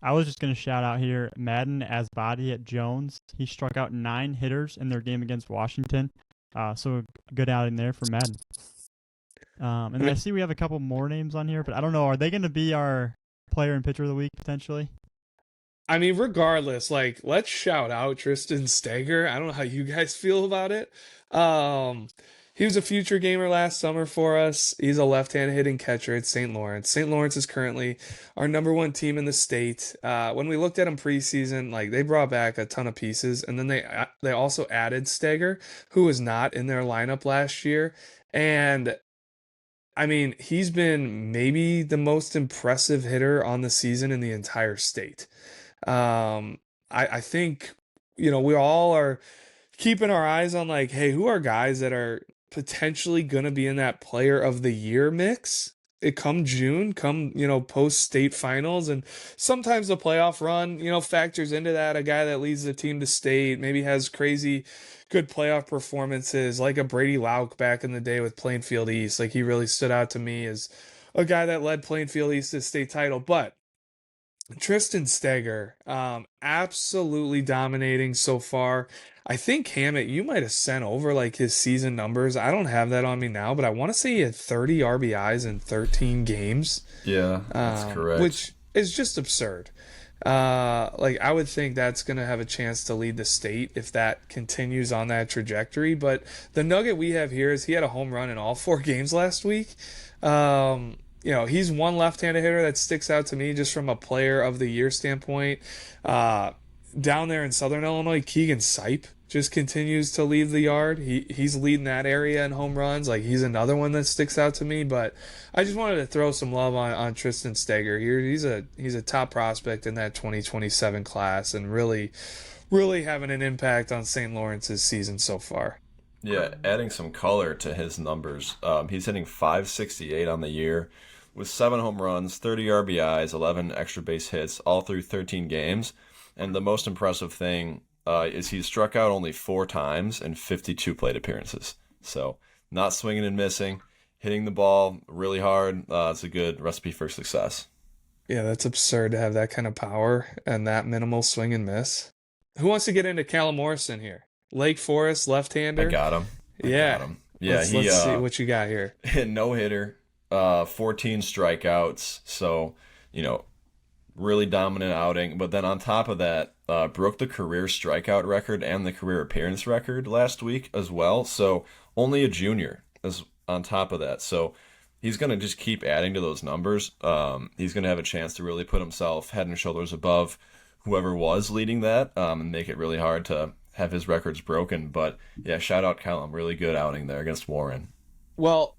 I was just going to shout out here Madden Asbadi at Jones. He struck out 9 hitters in their game against Washington. So a good outing there for Madden. And then I see we have a couple more names on here, but I don't know. Are they going to be our player and pitcher of the week potentially? I mean, regardless, let's shout out Tristan Steger. I don't know how you guys feel about it. He was a future gamer last summer for us. He's a left-handed hitting catcher at St. Lawrence. St. Lawrence is currently our number 1 team in the state. When we looked at him preseason, they brought back a ton of pieces, and then they also added Steger, who was not in their lineup last year. And I mean, he's been maybe the most impressive hitter on the season in the entire state. I think, we all are keeping our eyes on hey, who are guys that are potentially going to be in that player of the year mix. It come June, post state finals, and sometimes the playoff run, factors into that. A guy that leads the team to state maybe has crazy good playoff performances, like a Brady Lauk back in the day with Plainfield East. Like, he really stood out to me as a guy that led Plainfield East to state title. But Tristan Steger, absolutely dominating so far. I think Hammett, you might have sent over like his season numbers. I don't have that on me now, but I want to say he had 30 RBIs in 13 games, Yeah, that's correct. which is just absurd. Like, I would think that's going to have a chance to lead the state if that continues on that trajectory. But the nugget we have here is he had a home run in all 4 games last week. He's one left-handed hitter that sticks out to me just from a player of the year standpoint. Down there in Southern Illinois, Keegan Sipe just continues to leave the yard. He's leading that area in home runs. Like, he's another one that sticks out to me. But I just wanted to throw some love on Tristan Steger here. He's a top prospect in that 2027 class, and really, really having an impact on St. Lawrence's season so far. Yeah, adding some color to his numbers. He's hitting .568 on the year with 7 home runs, 30 RBIs, 11 extra base hits, all through 13 games. And the most impressive thing is he's struck out only 4 times in 52 plate appearances. So not swinging and missing, hitting the ball really hard. It's a good recipe for success. Yeah, that's absurd to have that kind of power and that minimal swing and miss. Who wants to get into Callum Morrison here? Lake Forest, left-hander. I got him. Yeah, let's see what you got here. No hitter, 14 strikeouts. So, really dominant outing. But then on top of that, broke the career strikeout record and the career appearance record last week as well. So only a junior is on top of that. So he's going to just keep adding to those numbers. He's going to have a chance to really put himself head and shoulders above whoever was leading that, and make it really hard to have his records broken. But yeah, shout out Callum. Really good outing there against Warren. Well,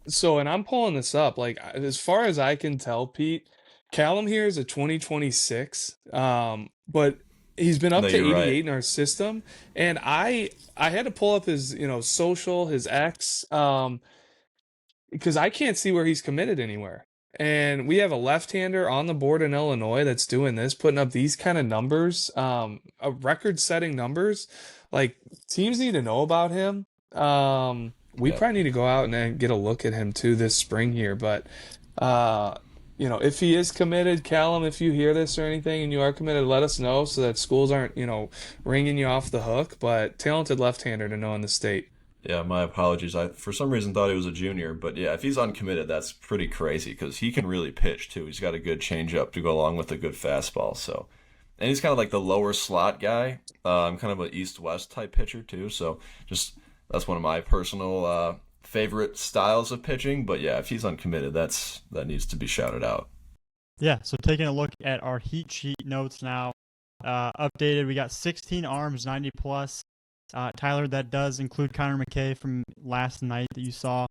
and I'm pulling this up. Like, as far as I can tell, Pete, Callum here is a 2026, but he's been up to 88 right in our system. And I had to pull up his, social, his X, because I can't see where he's committed anywhere. And we have a left-hander on the board in Illinois that's doing this, putting up these kind of numbers, record-setting numbers. Like, teams need to know about him. We probably need to go out and then get a look at him too this spring here. But, if he is committed, Callum, if you hear this or anything and you are committed, let us know so that schools aren't, ringing you off the hook. But talented left-hander to know in the state. Yeah, my apologies. I, for some reason, thought he was a junior. But yeah, if he's uncommitted, that's pretty crazy because he can really pitch, too. He's got a good changeup to go along with a good fastball. So, and he's kind of like the lower slot guy. Kind of an east-west type pitcher, too. So, that's one of my personal favorite styles of pitching. But yeah, if he's uncommitted, that needs to be shouted out. Yeah, so taking a look at our heat sheet notes now. Updated, we got 16 arms, 90+. Tyler, that does include Connor McKay from last night that you saw.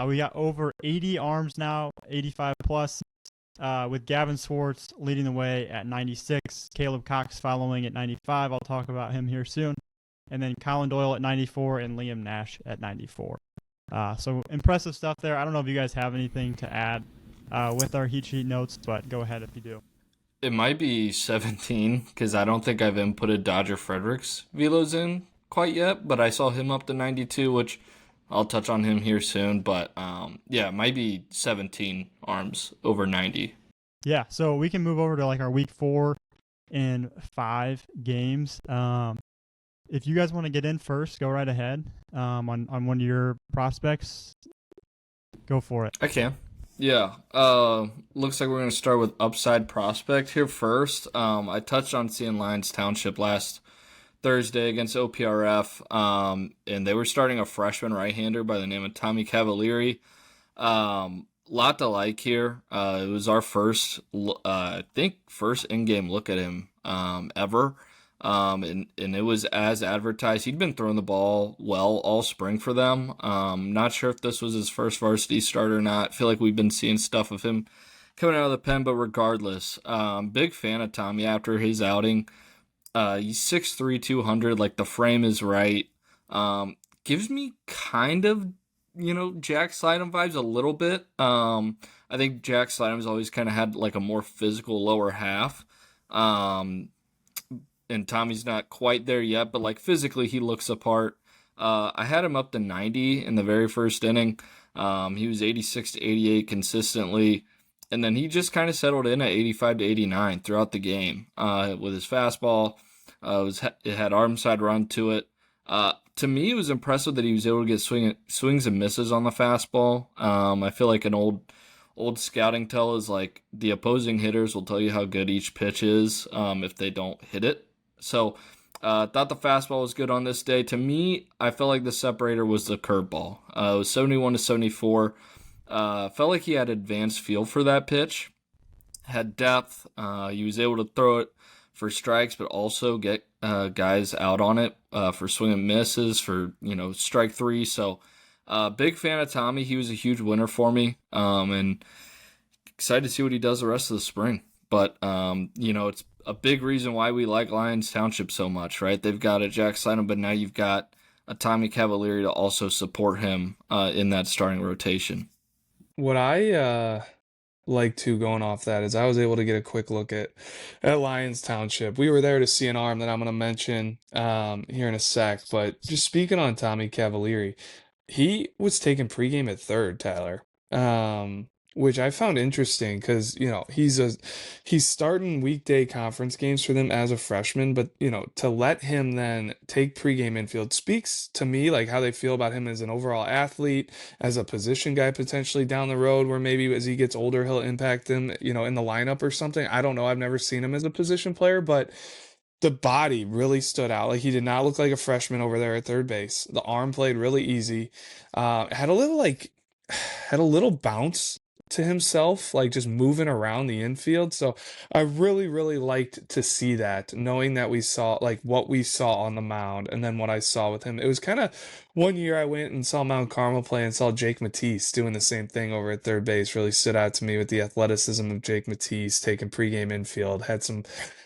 We got over 80 arms now, 85+, with Gavin Swartz leading the way at 96, Caleb Cox following at 95. I'll talk about him here soon. And then Colin Doyle at 94 and Liam Nash at 94. So impressive stuff there. I don't know if you guys have anything to add with our heat sheet notes, but go ahead if you do. It might be 17 because I don't think I've inputted Dodger Fredericks velos in quite yet, but I saw him up to 92, which I'll touch on him here soon. But it might be 17 arms over 90. Yeah, so we can move over to like our week 4 and 5 games. If you guys want to get in first, go right ahead. On one of your prospects, go for it. I can. Yeah. Looks like we're going to start with upside prospect here first. I touched on seeing Lions Township last Thursday against OPRF, and they were starting a freshman right-hander by the name of Tommy Cavalieri. Lot to like here. It was our first in-game look at him ever, and it was as advertised. He'd been throwing the ball well all spring for them. Not sure if this was his first varsity start or not. I feel like we've been seeing stuff of him coming out of the pen, but regardless, big fan of Tommy after his outing. He's 6'3", 200, like the frame is right. gives me kind of, Jack Slydom vibes a little bit. I think Jack Slydum's always kind of had like a more physical lower half. Um, and Tommy's not quite there yet, but like physically he looks apart. I had him up to 90 in the very first inning. He was 86 to 88 consistently. And then he just kind of settled in at 85 to 89 throughout the game with his fastball. It had arm side run to it. To me, it was impressive that he was able to get swings and misses on the fastball. I feel like an old scouting tell is like the opposing hitters will tell you how good each pitch is if they don't hit it. So thought the fastball was good on this day. To me, I felt like the separator was the curveball. It was 71 to 74. Felt like he had advanced feel for that pitch, had depth. He was able to throw it for strikes, but also get guys out on it for swing and misses for strike three. So big fan of Tommy. He was a huge winner for me, and excited to see what he does the rest of the spring. But it's a big reason why we like Lions Township so much, right? They've got a Jack Slydom, but now you've got a Tommy Cavalieri to also support him in that starting rotation. What I like to going off that is I was able to get a quick look at Lions Township. We were there to see an arm that I'm going to mention here in a sec, but just speaking on Tommy Cavalieri, he was taking pregame at third, Tyler, which I found interesting because he's starting weekday conference games for them as a freshman, but to let him then take pregame infield speaks to me like how they feel about him as an overall athlete, as a position guy potentially down the road, where maybe as he gets older he'll impact them in the lineup or something. I don't know. I've never seen him as a position player, but the body really stood out. Like he did not look like a freshman over there at third base. The arm played really easy. Had a little bounce to himself, like just moving around the infield. So I really, really liked to see that, knowing that we saw like what we saw on the mound and then what I saw with him. It was kind of one year I went and saw Mount Carmel play and saw Jake Matisse doing the same thing over at third base. Really stood out to me with the athleticism of Jake Matisse taking pregame infield.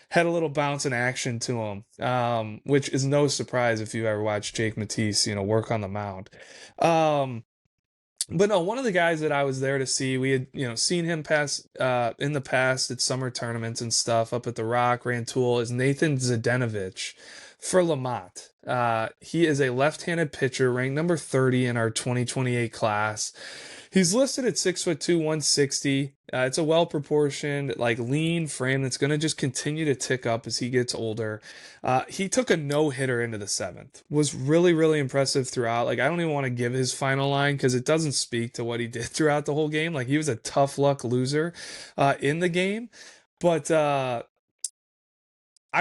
Had a little bounce and action to him, which is no surprise if you ever watch Jake Matisse, work on the mound. But no, one of the guys that I was there to see, we had, seen him pass in the past at summer tournaments and stuff up at the Rock, Rantoul, is Nathan Zdenovich for Lamont. He is a left-handed pitcher, ranked number 30 in our 2028 class. He's listed at 6'2", 160. It's a well-proportioned, like lean frame that's going to just continue to tick up as he gets older. He took a no-hitter into the seventh. Was really, really impressive throughout. Like I don't even want to give his final line because it doesn't speak to what he did throughout the whole game. Like he was a tough luck loser in the game, but I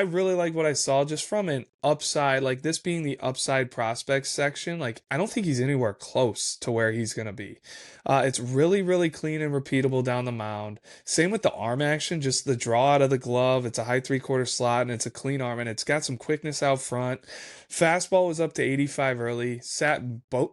really like what I saw just from an upside, like this being the upside prospects section. Like, I don't think he's anywhere close to where he's going to be. It's really, really clean and repeatable down the mound. Same with the arm action, just the draw out of the glove. It's a high 3/4 slot and it's a clean arm and it's got some quickness out front. Fastball was up to 85 early, sat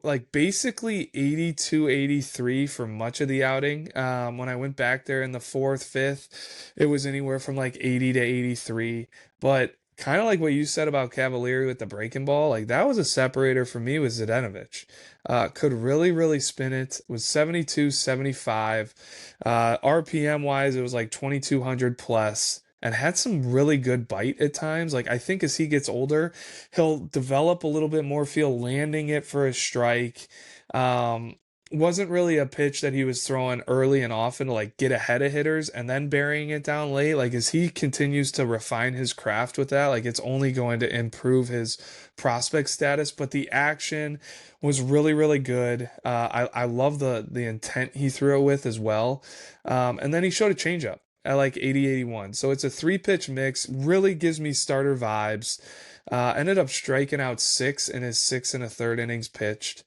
like basically 82, 83 for much of the outing. When I went back there in the fourth, fifth, it was anywhere from like 80 to 83. But kind of like what you said about Cavalieri with the breaking ball, like that was a separator for me with Zdenovich. Could really, really spin it. Was 72, 75. RPM wise, it was like 2200 plus and had some really good bite at times. Like I think as he gets older, he'll develop a little bit more feel landing it for a strike. Wasn't really a pitch that he was throwing early and often to like get ahead of hitters and then burying it down late. Like as he continues to refine his craft with that, like it's only going to improve his prospect status. But the action was really, really good. I love the intent he threw it with as well. And then he showed a changeup at like 80-81. So it's a 3-pitch mix. Really gives me starter vibes. Ended up striking out 6 in his 6 1/3 innings pitched.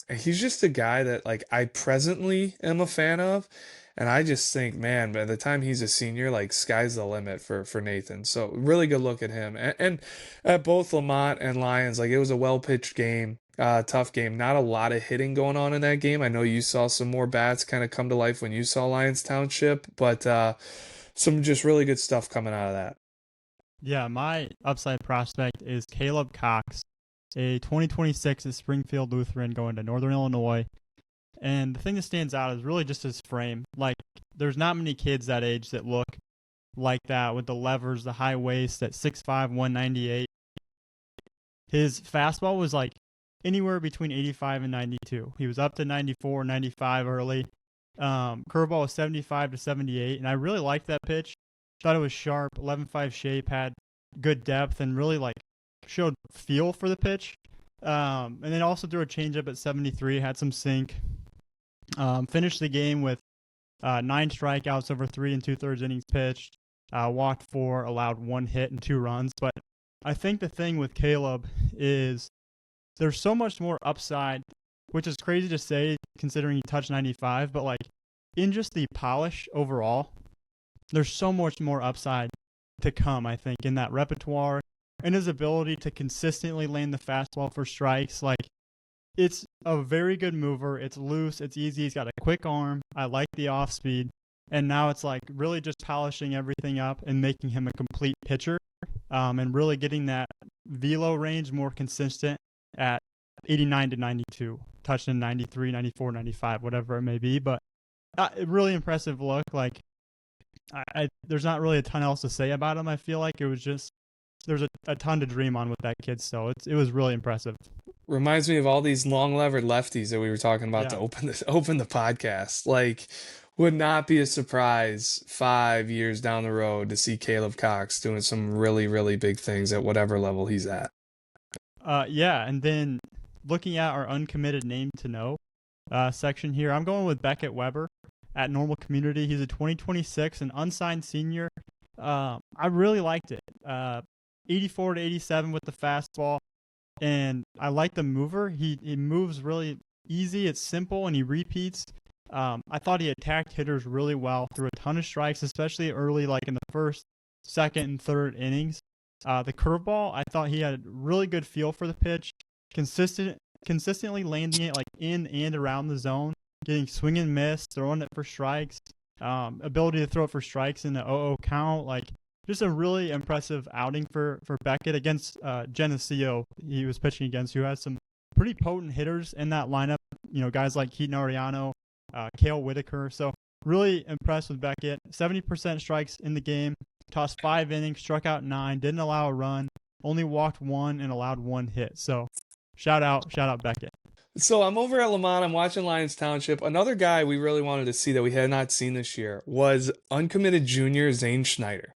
He's just a guy that like I presently am a fan of, and I just think, man, by the time he's a senior, like sky's the limit for Nathan. So really good look at him, and at both Lamont and Lions, like it was a well pitched game, tough game. Not a lot of hitting going on in that game. I know you saw some more bats kind of come to life when you saw Lions Township, but some just really good stuff coming out of that. Yeah, my upside prospect is Caleb Cox. a 2026 at Springfield Lutheran going to Northern Illinois. And the thing that stands out is really just his frame. Like, there's not many kids that age that look like that with the levers, the high waist at 6'5", 198. His fastball was like anywhere between 85 and 92. He was up to 94, 95 early. Curveball was 75 to 78, and I really liked that pitch. Thought it was sharp, 11.5 shape, had good depth, and really like showed feel for the pitch. And then also threw a changeup at 73, had some sink. Finished the game with 9 strikeouts over 3 2/3 innings pitched. Walked 4, allowed 1 hit and 2 runs. But I think the thing with Caleb is there's so much more upside, which is crazy to say considering he touched 95. But like in just the polish overall, there's so much more upside to come, I think, in that repertoire and his ability to consistently land the fastball for strikes. Like, it's a very good mover. It's loose. It's easy. He's got a quick arm. I like the off speed. And now it's like really just polishing everything up and making him a complete pitcher, and really getting that velo range more consistent at 89 to 92, touched in 93, 94, 95, whatever it may be. But really impressive look. Like, there's not really a ton else to say about him. I feel like it was just there's a ton to dream on with that kid. So it was really impressive. Reminds me of all these long levered lefties that we were talking about to open the podcast. Like, would not be a surprise 5 years down the road to see Caleb Cox doing some really, really big things at whatever level he's at. And then looking at our uncommitted name to know section here, I'm going with Beckett Weber at Normal Community. He's a 2026, an unsigned senior. I really liked it. 84 to 87 with the fastball. And I like the mover. He moves really easy. It's simple, and he repeats. I thought he attacked hitters really well, threw a ton of strikes, especially early, like in the first, second, and third innings. The curveball, I thought he had a really good feel for the pitch, consistently landing it like in and around the zone, getting swing and miss, throwing it for strikes, ability to throw it for strikes in the 0-0 count, like just a really impressive outing for Beckett against Geneseo. He was pitching against, who has some pretty potent hitters in that lineup. You know, guys like Keaton Ariano, Cale Whitaker. So really impressed with Beckett. 70% strikes in the game. Tossed 5 innings, struck out 9, didn't allow a run, only walked 1 and allowed 1 hit. So shout out Beckett. So I'm over at Lamont. I'm watching Lions Township. Another guy we really wanted to see that we had not seen this year was uncommitted junior Zane Schneider.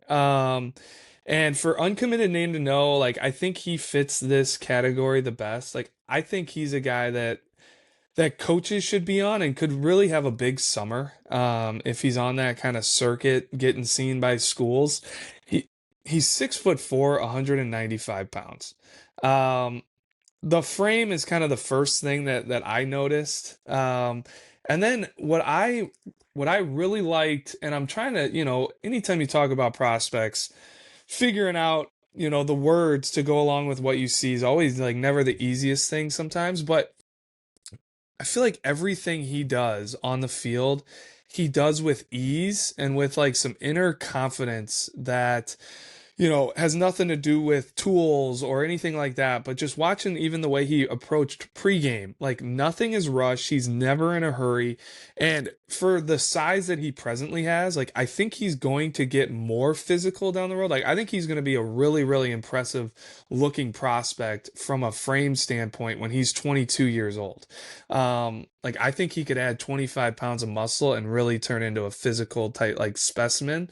And for uncommitted name to know, like, I think he fits this category the best. Like, I think he's a guy that coaches should be on and could really have a big summer if he's on that kind of circuit, getting seen by schools. He's 6'4", 195 pounds. The frame is kind of the first thing that I noticed. And then what I really liked, and I'm trying to, anytime you talk about prospects, figuring out, the words to go along with what you see is always like never the easiest thing sometimes, but I feel like everything he does on the field, he does with ease and with like some inner confidence that, has nothing to do with tools or anything like that. But just watching even the way he approached pregame, like nothing is rushed. He's never in a hurry. And for the size that he presently has, like I think he's going to get more physical down the road. Like I think he's going to be a really, really impressive looking prospect from a frame standpoint when he's 22 years old. Like I think he could add 25 pounds of muscle and really turn into a physical type like specimen.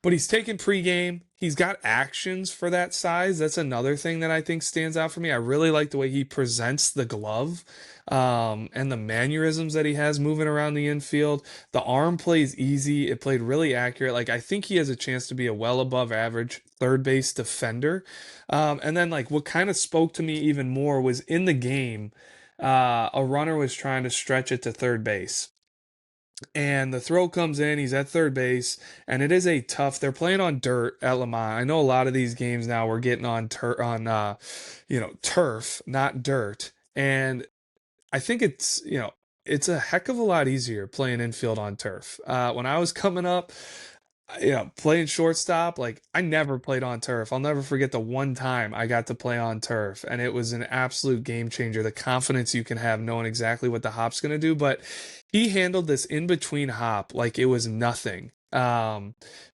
But he's taken pregame. He's got actions for that size. That's another thing that I think stands out for me. I really like the way he presents the glove and the mannerisms that he has moving around the infield. The arm plays easy. It played really accurate. Like I think he has a chance to be a well above average third base defender. And then like what kind of spoke to me even more was in the game, a runner was trying to stretch it to third base. And the throw comes in, he's at third base, and it is a tough, they're playing on dirt at Lamont. I know a lot of these games now we're getting on turf, not dirt. And I think it's a heck of a lot easier playing infield on turf. When I was coming up, playing shortstop, like I never played on turf. I'll never forget the one time I got to play on turf, and it was an absolute game changer. The confidence you can have knowing exactly what the hop's going to do, but he handled this in between hop like it was nothing.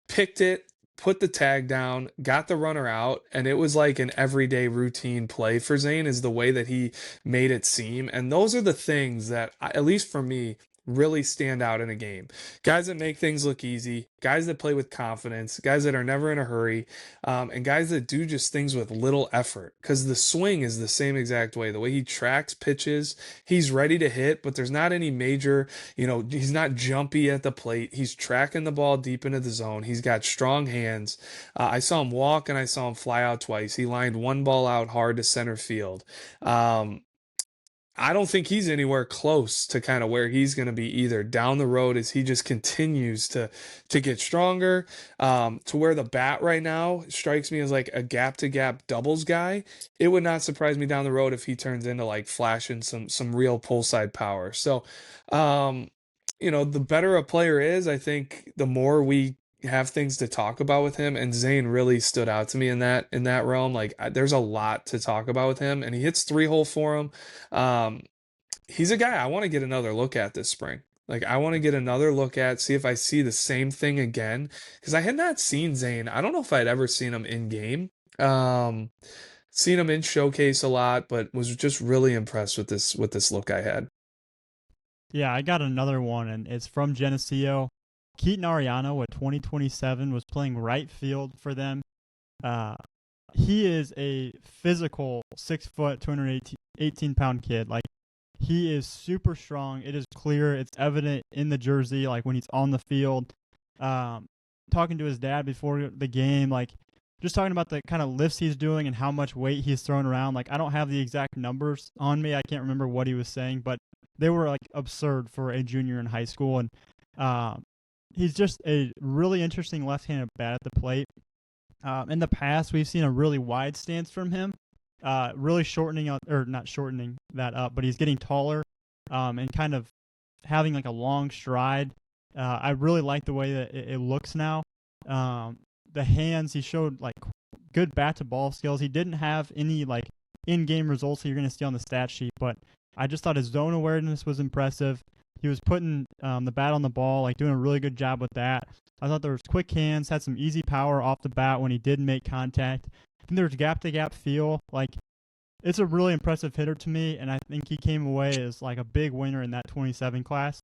Picked it, put the tag down, got the runner out, and it was like an everyday routine play for Zane is the way that he made it seem. And those are the things that, at least for me, really stand out in a game. Guys that make things look easy, guys that play with confidence, guys that are never in a hurry, and guys that do just things with little effort. Because the swing is the same exact way. The way he tracks pitches, he's ready to hit, but there's not any major, he's not jumpy at the plate. He's tracking the ball deep into the zone. He's got strong hands. I saw him walk and I saw him fly out twice. He lined one ball out hard to center field. I don't think he's anywhere close to kind of where he's going to be either down the road as he just continues to get stronger, to where the bat right now strikes me as like a gap to gap doubles guy. It would not surprise me down the road if he turns into like flashing some real pull side power. So, the better a player is, I think the more we have things to talk about with him, and Zane really stood out to me in that realm. Like there's a lot to talk about with him, and he hits 3-hole for him. He's a guy I want to get another look at this spring. Like I want to get another look at, see if I see the same thing again, because I had not seen Zane. I don't know if I'd ever seen him in game. Seen him in showcase a lot, but was just really impressed with this look I had. Yeah, I got another one, and it's from Geneseo. Keaton Ariano at 2027 was playing right field for them. He is a physical 6 foot, 218-pound kid. Like he is super strong. It is clear. It's evident in the jersey. Like when he's on the field, talking to his dad before the game, like just talking about the kind of lifts he's doing and how much weight he's throwing around. Like I don't have the exact numbers on me. I can't remember what he was saying, but they were like absurd for a junior in high school. And he's just a really interesting left-handed bat at the plate. In the past, we've seen a really wide stance from him, really not shortening that up, but he's getting taller and kind of having like a long stride. I really like the way that it looks now. The hands, he showed like good bat-to-ball skills. He didn't have any like in-game results that you're going to see on the stat sheet, but I just thought his zone awareness was impressive. He was putting the bat on the ball, like doing a really good job with that. I thought there was quick hands, had some easy power off the bat when he did make contact. I think there was gap-to-gap feel. Like, it's a really impressive hitter to me, and I think he came away as like a big winner in that 27 class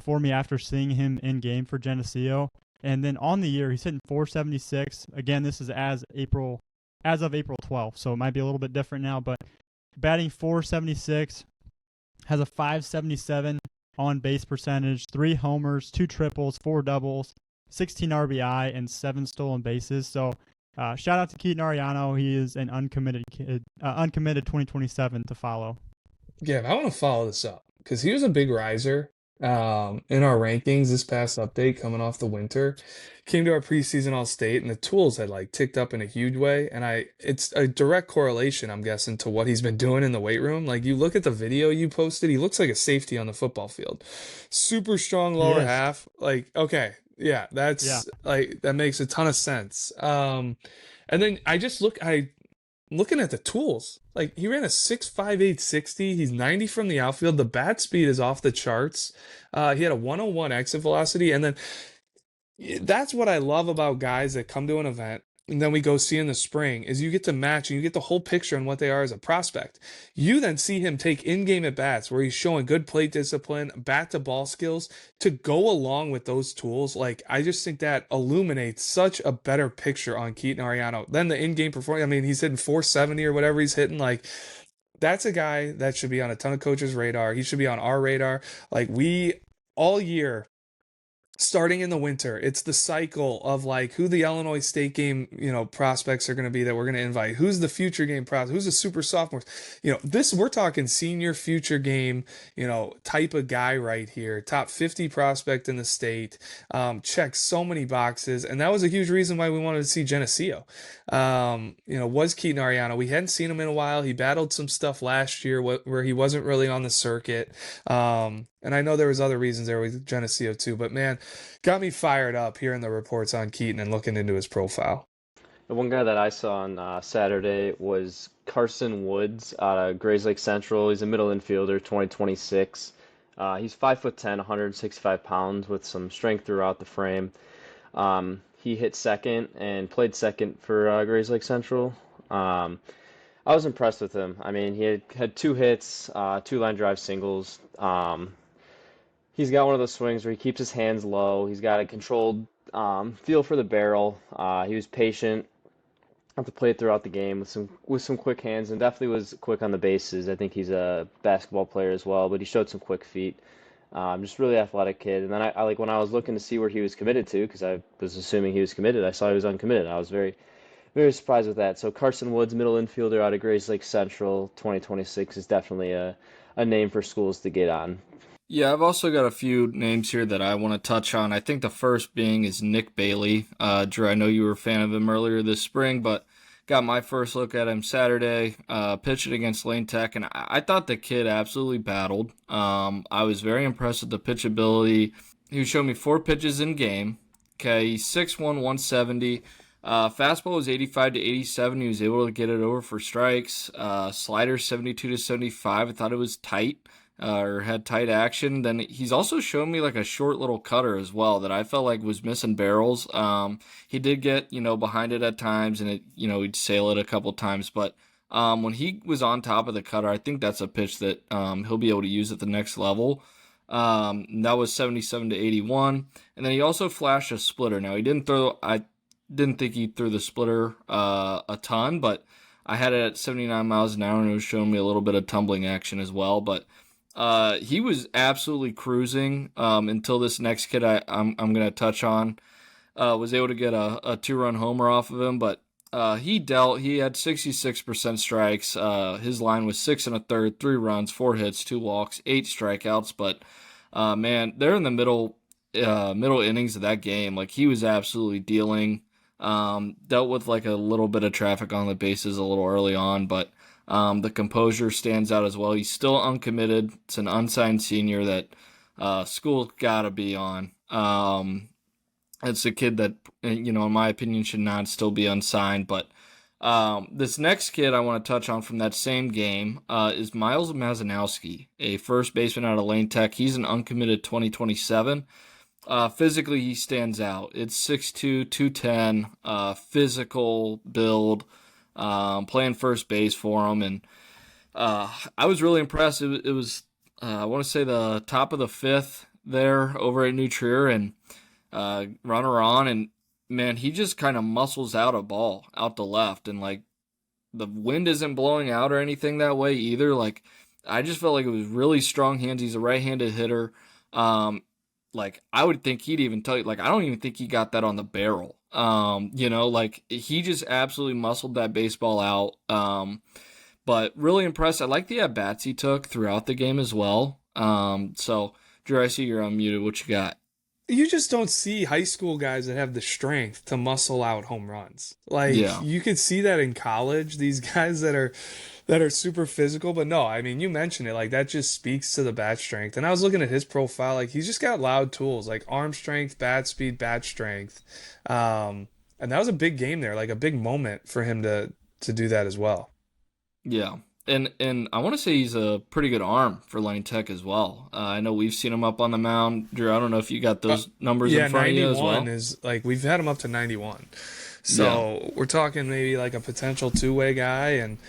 for me after seeing him in game for Geneseo. And then on the year, he's hitting 476. Again, this is as of April 12th, so it might be a little bit different now, but batting 476, has a 577 on base percentage, 3 homers, 2 triples, 4 doubles, 16 RBI, and 7 stolen bases. So shout out to Keaton Ariano. He is an uncommitted kid, uncommitted 2027 to follow. Yeah, I want to follow this up because he was a big riser in our rankings this past update coming off the winter. Came to our preseason All-State, and the tools had like ticked up in a huge way. And it's a direct correlation, I'm guessing, to what he's been doing in the weight room. Like you look at the video you posted, he looks like a safety on the football field. Super strong lower half. Like, okay, yeah, like that makes a ton of sense. And then looking at the tools, like he ran a 6.58 60. He's 90 from the outfield. The bat speed is off the charts. He had a 101 exit velocity, and then that's what I love about guys that come to an event and then we go see in the spring is you get to match and you get the whole picture on what they are as a prospect. You then see him take in-game at-bats where he's showing good plate discipline, bat-to-ball skills to go along with those tools. Like, I just think that illuminates such a better picture on Keaton Ariano than the in-game performance. I mean, he's hitting 470 or whatever he's hitting. Like, that's a guy that should be on a ton of coaches' radar. He should be on our radar. Like, we all year, starting in the winter, it's the cycle of like who the Illinois State game, prospects are going to be that we're going to invite. Who's the future game prospect? Who's the super sophomores? We're talking senior future game, type of guy right here. Top 50 prospect in the state. Checks so many boxes. And that was a huge reason why we wanted to see Geneseo. Was Keaton Ariano. We hadn't seen him in a while. He battled some stuff last year where he wasn't really on the circuit. And I know there was other reasons there with Geneseo too, but man, got me fired up hearing the reports on Keaton and looking into his profile. The one guy that I saw on Saturday was Carson Woods out of Grays Lake Central. He's a middle infielder, 2026. He's 5'10", 165 pounds with some strength throughout the frame. He hit second and played second for Grays Lake Central. I was impressed with him. I mean, he had 2 hits, 2 line drive singles. He's got one of those swings where he keeps his hands low. He's got a controlled feel for the barrel. He was patient. Have to play it throughout the game with some quick hands, and definitely was quick on the bases. I think he's a basketball player as well, but he showed some quick feet. Just really athletic kid. And then I like when I was looking to see where he was committed to, because I was assuming he was committed. I saw he was uncommitted. I was very, very surprised with that. So Carson Woods, middle infielder out of Grays Lake Central, 2026 is definitely a name for schools to get on. Yeah, I've also got a few names here that I want to touch on. I think the first being is Nick Bailey. Drew, I know you were a fan of him earlier this spring, but got my first look at him Saturday, pitching against Lane Tech, and I thought the kid absolutely battled. I was very impressed with the pitchability. He showed me 4 pitches in game. Okay, he's 6'1", 170. Fastball was 85 to 87. He was able to get it over for strikes. Slider 72 to 75. I thought it was tight. Or had tight action. Then he's also shown me like a short little cutter as well that I felt like was missing barrels. He did get, behind it at times, and he'd sail it a couple times. But when he was on top of the cutter, I think that's a pitch that he'll be able to use at the next level. That was 77 to 81. And then he also flashed a splitter. Now, I didn't think he threw the splitter a ton, but I had it at 79 miles an hour, and it was showing me a little bit of tumbling action as well. But he was absolutely cruising until this next kid I'm going to touch on was able to get a 2-run homer off of him. But he had 66% strikes. His line was 6 1/3, 3 runs, 4 hits, 2 walks, 8 strikeouts. But man, they're in the middle innings of that game. Like, he was absolutely dealing. Dealt with like a little bit of traffic on the bases a little early on, but the composure stands out as well. He's still uncommitted. It's an unsigned senior that school's got to be on. It's a kid that, in my opinion, should not still be unsigned. But this next kid I want to touch on from that same game is Miles Mazanowski, a first baseman out of Lane Tech. He's an uncommitted 2027. Physically, he stands out. It's 6'2", 210, physical build. Playing first base for him, and I was really impressed. It was I want to say the top of the 5th there over at New Trier, and runner on, and man, he just kind of muscles out a ball out the left, and like the wind isn't blowing out or anything that way either. Like, I just felt like it was really strong hands. He's a right-handed hitter. Like, I would think he'd even tell you, like, I don't even think he got that on the barrel. Like, he just absolutely muscled that baseball out. But really impressed. I like the at-bats he took throughout the game as well. So, Drew, I see you're unmuted. What you got? You just don't see high school guys that have the strength to muscle out home runs. Like, Yeah. You could see that in college, these guys that are super physical. But no, I mean, you mentioned it, like, that just speaks to the bat strength. And I was looking at his profile, like, he's just got loud tools, like arm strength, bat speed, bat strength. And that was a big game there, like a big moment for him to do that as well. Yeah. And I want to say he's a pretty good arm for Lane Tech as well. I know we've seen him up on the mound. Drew, I don't know if you got those numbers in front of you as well. 91 is, like, we've had him up to 91. So We're talking maybe like a potential 2-way guy. And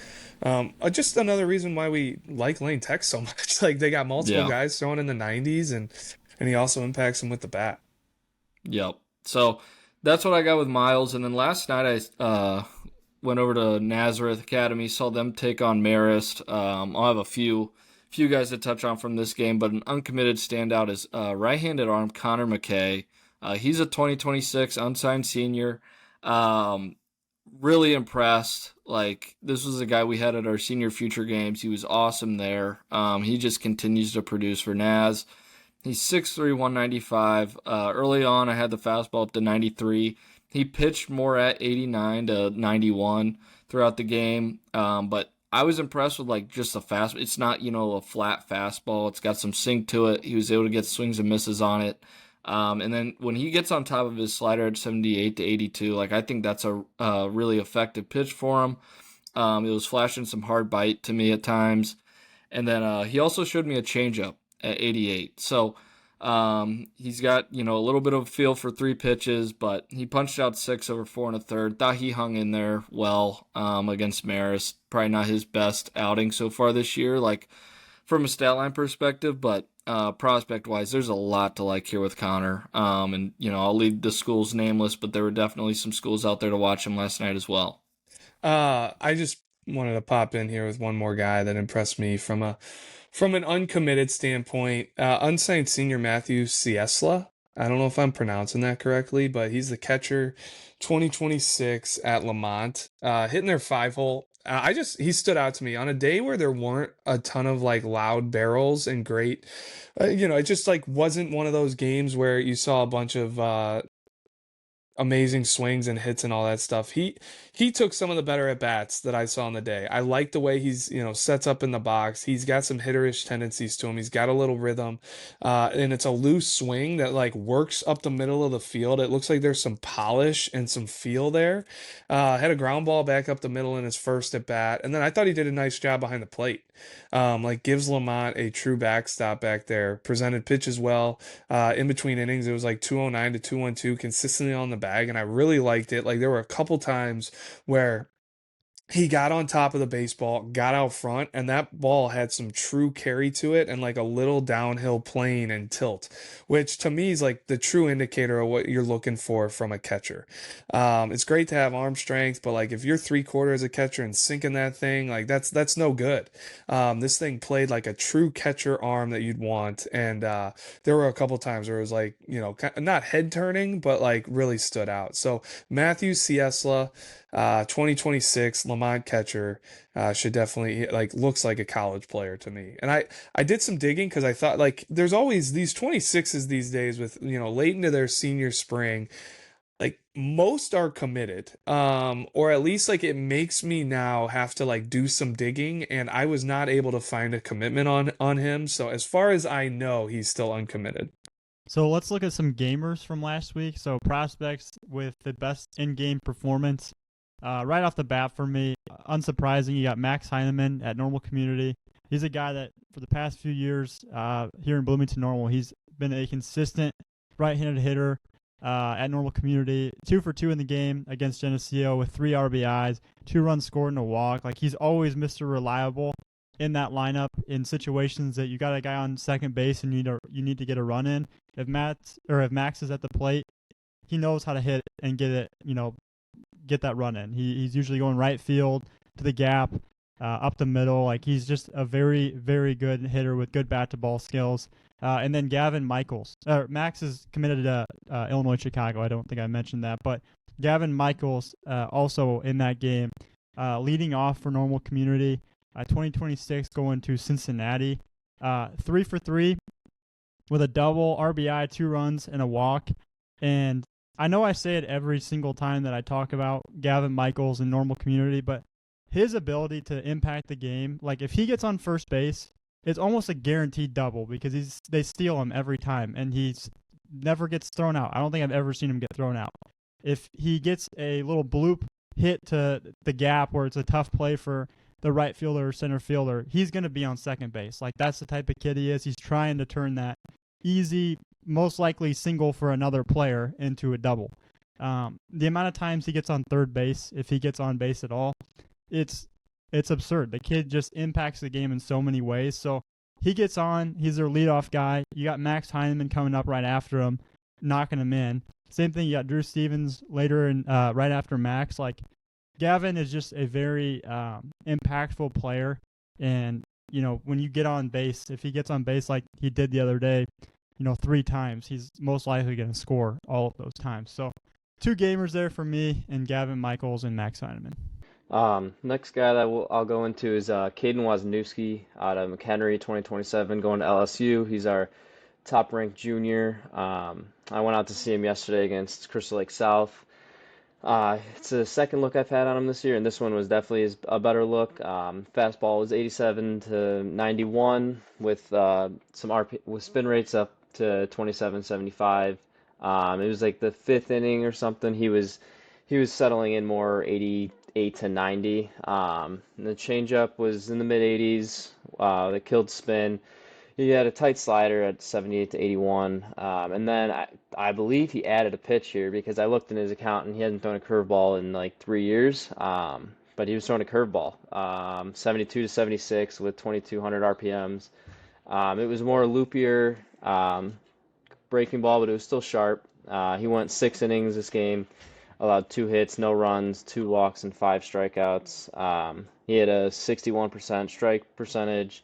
just another reason why we like Lane Tech so much. Like, they got multiple guys throwing in the 90s, and he also impacts them with the bat. Yep. So that's what I got with Miles. And then last night I went over to Nazareth Academy, saw them take on Marist. I'll have a few guys to touch on from this game, but an uncommitted standout is right-handed arm Connor McKay. He's a 2026 unsigned senior. Really impressed. Like, this was a guy we had at our senior future games. He was awesome there. He just continues to produce for Naz. He's 6'3", 195. Early on, I had the fastball up to 93. He pitched more at 89 to 91 throughout the game, but I was impressed with, like, just the fast. It's not, a flat fastball. It's got some sink to it. He was able to get swings and misses on it. And then when he gets on top of his slider at 78 to 82, like I think that's a really effective pitch for him. It was flashing some hard bite to me at times. And then he also showed me a changeup at 88. So he's got, a little bit of a feel for three pitches, but he punched out 6 over 4 1/3. Thought he hung in there well against Maris. Probably not his best outing so far this year, like from a stat line perspective, but prospect wise, there's a lot to like here with Connor. And I'll leave the schools nameless, but there were definitely some schools out there to watch him last night as well. I just wanted to pop in here with one more guy that impressed me from an uncommitted standpoint. Unsigned senior Matthew Ciesla. I don't know if I'm pronouncing that correctly, but he's the catcher, 2026 at Lamont, hitting their 5-hole. He stood out to me on a day where there weren't a ton of like loud barrels and great, it just like wasn't one of those games where you saw a bunch of amazing swings and hits and all that stuff. He took some of the better at bats that I saw on the day. I like the way he's sets up in the box. He's got some hitterish tendencies to him. He's got a little rhythm, and it's a loose swing that like works up the middle of the field. It looks like there's some polish and some feel there. Had a ground ball back up the middle in his first at bat, and then I thought he did a nice job behind the plate. Like gives Lamont a true backstop back there. Presented pitches well. In between innings, it was like 209 to 212 consistently on the bag, and I really liked it. Like there were a couple times where he got on top of the baseball, got out front, and that ball had some true carry to it and like a little downhill plane and tilt, which to me is like the true indicator of what you're looking for from a catcher. It's great to have arm strength, but like if you're 3/4 as a catcher and sinking that thing, like that's no good. This thing played like a true catcher arm that you'd want, and there were a couple times where it was like not head turning, but like really stood out. So Matthew Ciesla, 2026 Lamont catcher, should definitely looks like a college player to me. And I did some digging because I thought like there's always these 26s these days with late into their senior spring, like most are committed, or at least like it makes me now have to like do some digging, and I was not able to find a commitment on him. So as far as I know, he's still uncommitted. So let's look at some gamers from last week. So prospects with the best in-game performance. Right off the bat for me, unsurprising, you got Max Heineman at Normal Community. He's a guy that for the past few years here in Bloomington Normal, he's been a consistent right-handed hitter at Normal Community. 2 for 2 in the game against Geneseo with 3 RBIs, 2 runs scored and a walk. Like he's always Mr. Reliable in that lineup in situations that you got a guy on second base and you need to get a run in. If Max is at the plate, he knows how to hit and get it, get that run in. He's usually going right field to the gap, up the middle. Like he's just a very, very good hitter with good bat to ball skills. And then Gavin Michaels. Max is committed to Illinois Chicago. I don't think I mentioned that, but Gavin Michaels also in that game, leading off for Normal Community. 2026 going to Cincinnati. 3 for 3 with a double, RBI, 2 runs, and a walk. And I know I say it every single time that I talk about Gavin Michaels in Normal Community, but his ability to impact the game, like if he gets on first base, it's almost a guaranteed double because they steal him every time, and he's never gets thrown out. I don't think I've ever seen him get thrown out. If he gets a little bloop hit to the gap where it's a tough play for the right fielder or center fielder, he's going to be on second base. Like that's the type of kid he is. He's trying to turn that easy, most likely single for another player into a double. The amount of times he gets on third base, if he gets on base at all, it's absurd. The kid just impacts the game in so many ways. So he gets on, he's their leadoff guy. You got Max Heineman coming up right after him, knocking him in. Same thing, you got Drew Stevens later and right after Max. Like Gavin is just a very impactful player, and when you get on base, if he gets on base like he did the other day, 3 times, he's most likely going to score all of those times. So 2 gamers there for me, and Gavin Michaels and Max Heineman. Next guy that I'll go into is Caden Wozniewski out of McHenry, 2027, going to LSU. He's our top-ranked junior. I went out to see him yesterday against Crystal Lake South. It's the second look I've had on him this year, and this one was definitely a better look. Fastball was 87 to 91 with with spin rates up to 27-75. It was like the fifth inning or something. He was settling in more 88 to 90. And the changeup was in the mid 80s. That killed spin. He had a tight slider at 78 to 81. And then I believe he added a pitch here because I looked in his account and he hadn't thrown a curveball in like 3 years. But he was throwing a curveball, 72 to 76 with 2,200 RPMs. It was more loopier breaking ball, but it was still sharp. He went 6 innings this game, allowed 2 hits, no runs, 2 walks, and 5 strikeouts. He had a 61% strike percentage.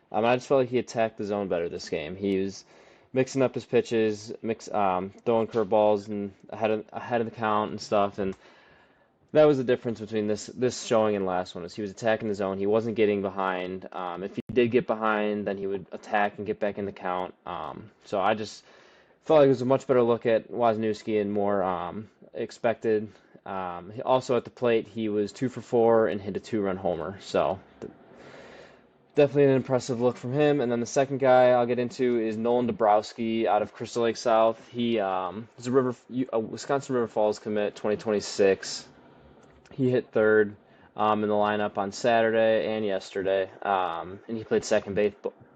I just felt like he attacked the zone better this game. He was mixing up his pitches, throwing curveballs and ahead of the count and stuff. And that was the difference between this showing and last one. Is he was attacking the zone. He wasn't getting behind. If he did get behind, then he would attack and get back in the count. So I just felt like it was a much better look at Wisniewski and more expected. Also at the plate, he was 2 for 4 and hit a 2-run homer. So definitely an impressive look from him. And then the second guy I'll get into is Nolan Dabrowski out of Crystal Lake South. He is a Wisconsin River Falls commit, 2026. He hit third in the lineup on Saturday and yesterday, and he played second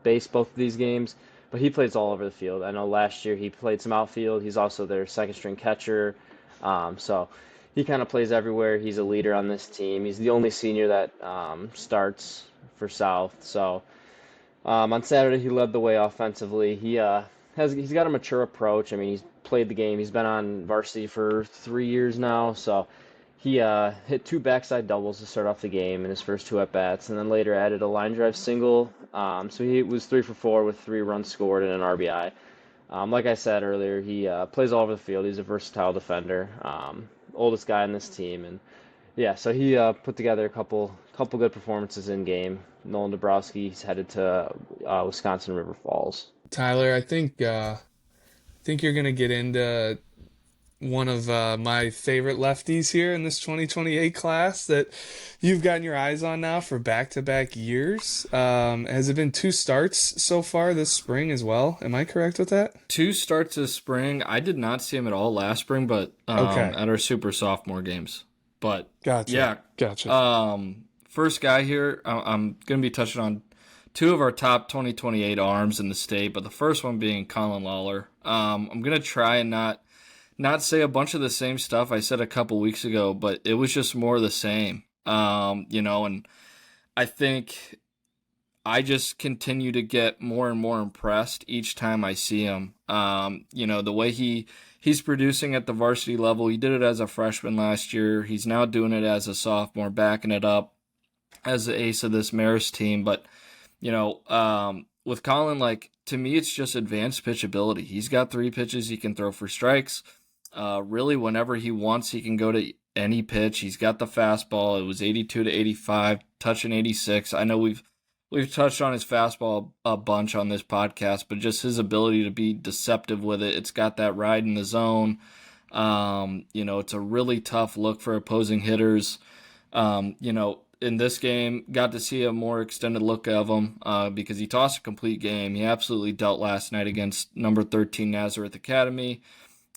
base both of these games. But he plays all over the field. I know last year he played some outfield. He's also their second string catcher, so he kind of plays everywhere. He's a leader on this team. He's the only senior that starts for South. So on Saturday he led the way offensively. He's got a mature approach. I mean, he's played the game. He's been on varsity for 3 years now, so. He hit 2 backside doubles to start off the game in his first 2 at-bats, and then later added a line drive single. So he was 3 for 4 with 3 runs scored and an RBI. Like I said earlier, he plays all over the field. He's a versatile defender, oldest guy on this team, and yeah, so he put together a couple good performances in game. Nolan Dabrowski, he's headed to Wisconsin River Falls. Tyler, I think you're gonna get into one of my favorite lefties here in this 2028 class that you've gotten your eyes on now for back-to-back years. Has it been 2 starts so far this spring as well? Am I correct with that? 2 starts this spring. I did not see him at all last spring, but Okay. at our super sophomore games. But Gotcha. yeah, Gotcha. First guy here, I'm going to be touching on 2 of our top 2028 arms in the state, but the first one being Colin Lawler. I'm going to try and not say a bunch of the same stuff I said a couple weeks ago, but it was just more of the same. And I think I just continue to get more and more impressed each time I see him. The way he's producing at the varsity level. He did it as a freshman last year. He's now doing it as a sophomore, backing it up as the ace of this Marist team. But, with Colin, to me, it's just advanced pitchability. He's got 3 pitches he can throw for strikes. Really, whenever he wants, he can go to any pitch. He's got the fastball. It was 82 to 85, touching 86. I know we've touched on his fastball a bunch on this podcast, but just his ability to be deceptive with it. It's got that ride in the zone. It's a really tough look for opposing hitters. In this game, got to see a more extended look of him because he tossed a complete game. He absolutely dealt last night against number 13 Nazareth Academy.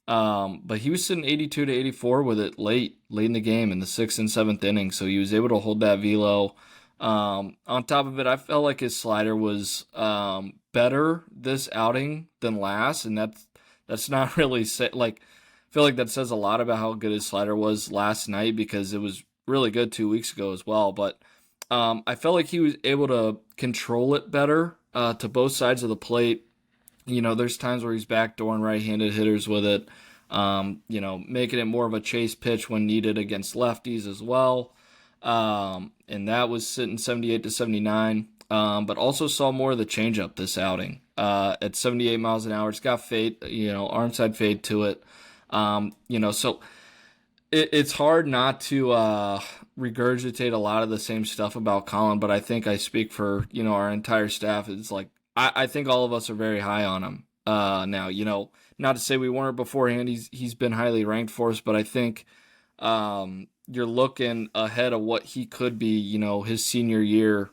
But he was sitting 82 to 84 with it late in the game in the 6th and 7th inning, so he was able to hold that velo. On top of it, I felt like his slider was better this outing than last, and that's not really I feel like that says a lot about how good his slider was last night because it was really good 2 weeks ago as well. But I felt like he was able to control it better to both sides of the plate. There's times where he's backdooring right-handed hitters with it, making it more of a chase pitch when needed against lefties as well. And that was sitting 78 to 79, but also saw more of the changeup this outing at 78 miles an hour. It's got fade, arm side fade to it. So it's hard not to regurgitate a lot of the same stuff about Colin, but I think I speak for, our entire staff. It's like, I think all of us are very high on him now. Not to say we weren't beforehand. He's been highly ranked for us, but I think you're looking ahead of what he could be. His senior year.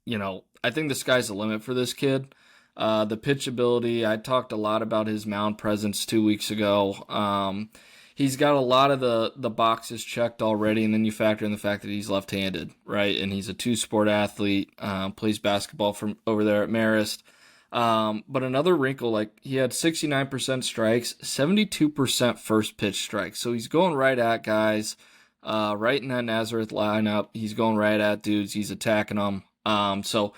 I think the sky's the limit for this kid. The pitch ability, I talked a lot about his mound presence 2 weeks ago. He's got a lot of the boxes checked already, and then you factor in the fact that he's left-handed, right? And he's a two-sport athlete, plays basketball from over there at Marist. But another wrinkle, like he had 69% strikes, 72% first pitch strikes. So he's going right at guys, right in that Nazareth lineup. He's going right at dudes. He's attacking them. So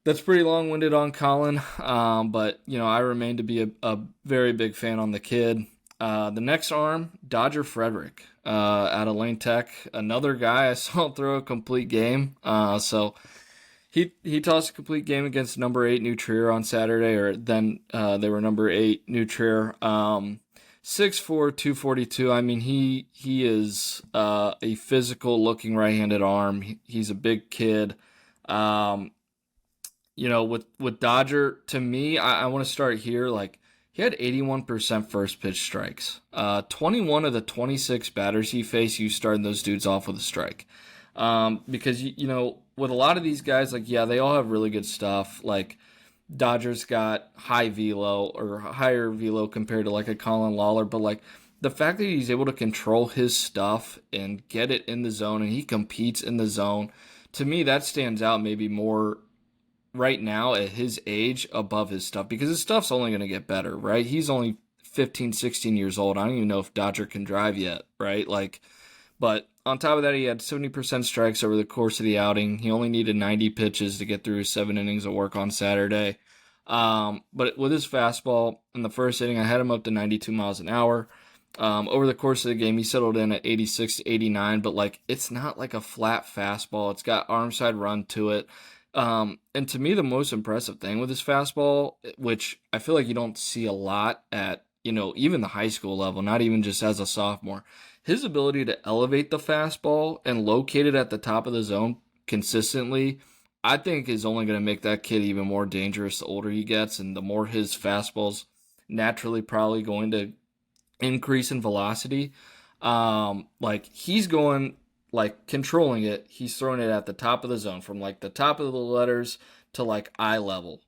that's pretty long-winded on Colin, but I remain to be a very big fan on the kid. The next arm, Dodger Frederick, out of Lane Tech, another guy I saw throw a complete game. So he tossed a complete game against number 8 New Trier on Saturday, or then they were number 8 New Trier. 6'4", 242. I mean, he is a physical-looking right-handed arm. He's a big kid. With Dodger, to me, I want to start here. Like, he had 81% first pitch strikes. 21 of the 26 batters he faced, you started those dudes off with a strike. Because, with a lot of these guys, like, yeah, they all have really good stuff. Like, Dodgers got high velo or higher velo compared to, like, a Colin Lawler. But, like, the fact that he's able to control his stuff and get it in the zone and he competes in the zone, to me, that stands out maybe more right now at his age above his stuff, because his stuff's only going to get better, right? He's only 15, 16 years old. I don't even know if Dodger can drive yet, right? But on top of that, he had 70% strikes over the course of the outing. He only needed 90 pitches to get through his 7 innings of work on Saturday. But with his fastball in the first inning, I had him up to 92 miles an hour. Over the course of the game, he settled in at 86 to 89, but it's not like a flat fastball. It's got arm side run to it. And to me, the most impressive thing with his fastball, which I feel like you don't see a lot at, even the high school level, not even just as a sophomore, his ability to elevate the fastball and locate it at the top of the zone consistently, I think is only going to make that kid even more dangerous the older he gets, and the more his fastball's naturally probably going to increase in velocity. He's going, controlling it. He's throwing it at the top of the zone, from the top of the letters to eye level.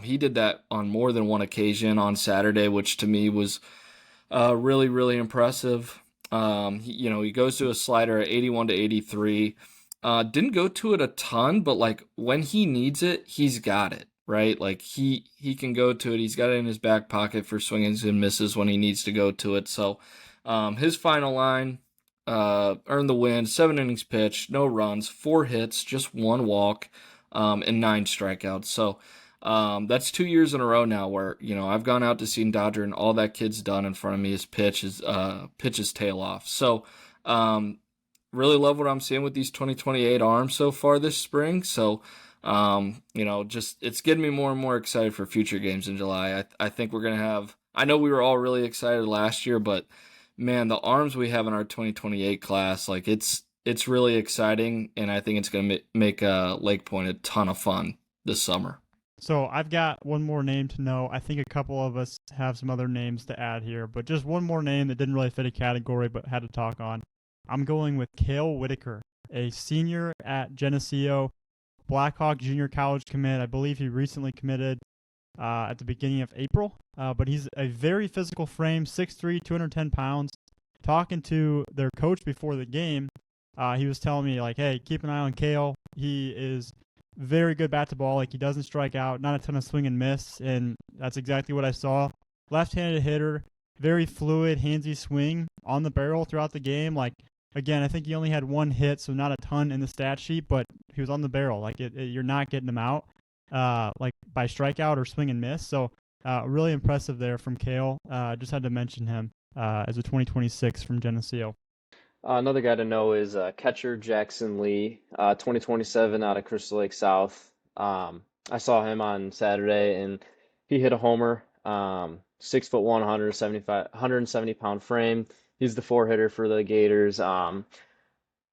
He did that on more than one occasion on Saturday, which to me was really, really impressive. He goes to a slider at 81 to 83. Didn't go to it a ton, but when he needs it, he's got it, right? He can go to it. He's got it in his back pocket for swings and misses when he needs to go to it. So his final line, earned the win, 7 innings pitched, no runs, 4 hits, just 1 walk, and 9 strikeouts. So that's 2 years in a row now where, I've gone out to see Dodger, and all that kid's done in front of me is pitch his tail off. So really love what I'm seeing with these 2028 arms so far this spring. So it's getting me more and more excited for future games in July. I think we're going to have, I know we were all really excited last year, but man, the arms we have in our 2028 class, it's really exciting, and I think it's going to make Lake Point a ton of fun this summer. So I've got one more name to know. I think a couple of us have some other names to add here, but just one more name that didn't really fit a category but had to talk on. I'm going with Cale Whitaker, a senior at Geneseo, Blackhawk junior college commit. I believe he recently committed at the beginning of April, but he's a very physical frame, 6'3", 210 pounds. Talking to their coach before the game, he was telling me, hey, keep an eye on Cale. He is very good bat to ball. He doesn't strike out, not a ton of swing and miss, and that's exactly what I saw. Left-handed hitter, very fluid, handsy swing on the barrel throughout the game. Again, I think he only had 1 hit, so not a ton in the stat sheet, but he was on the barrel. You're not getting him out by strikeout or swing and miss. So really impressive there from Cale. Just had to mention him as a 2026 from Geneseo. Another guy to know is catcher Jackson Lee, 2027 out of Crystal Lake South. I saw him on Saturday, and he hit a homer. 6'1", 170-pound frame. He's the 4-hitter for the Gators.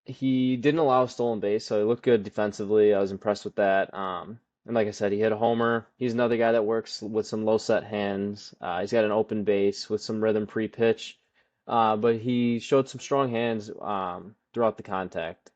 He didn't allow a stolen base, so he looked good defensively. I was impressed with that. And like I said, he hit a homer. He's another guy that works with some low set hands. He's got an open base with some rhythm pre-pitch. But he showed some strong hands throughout the contact.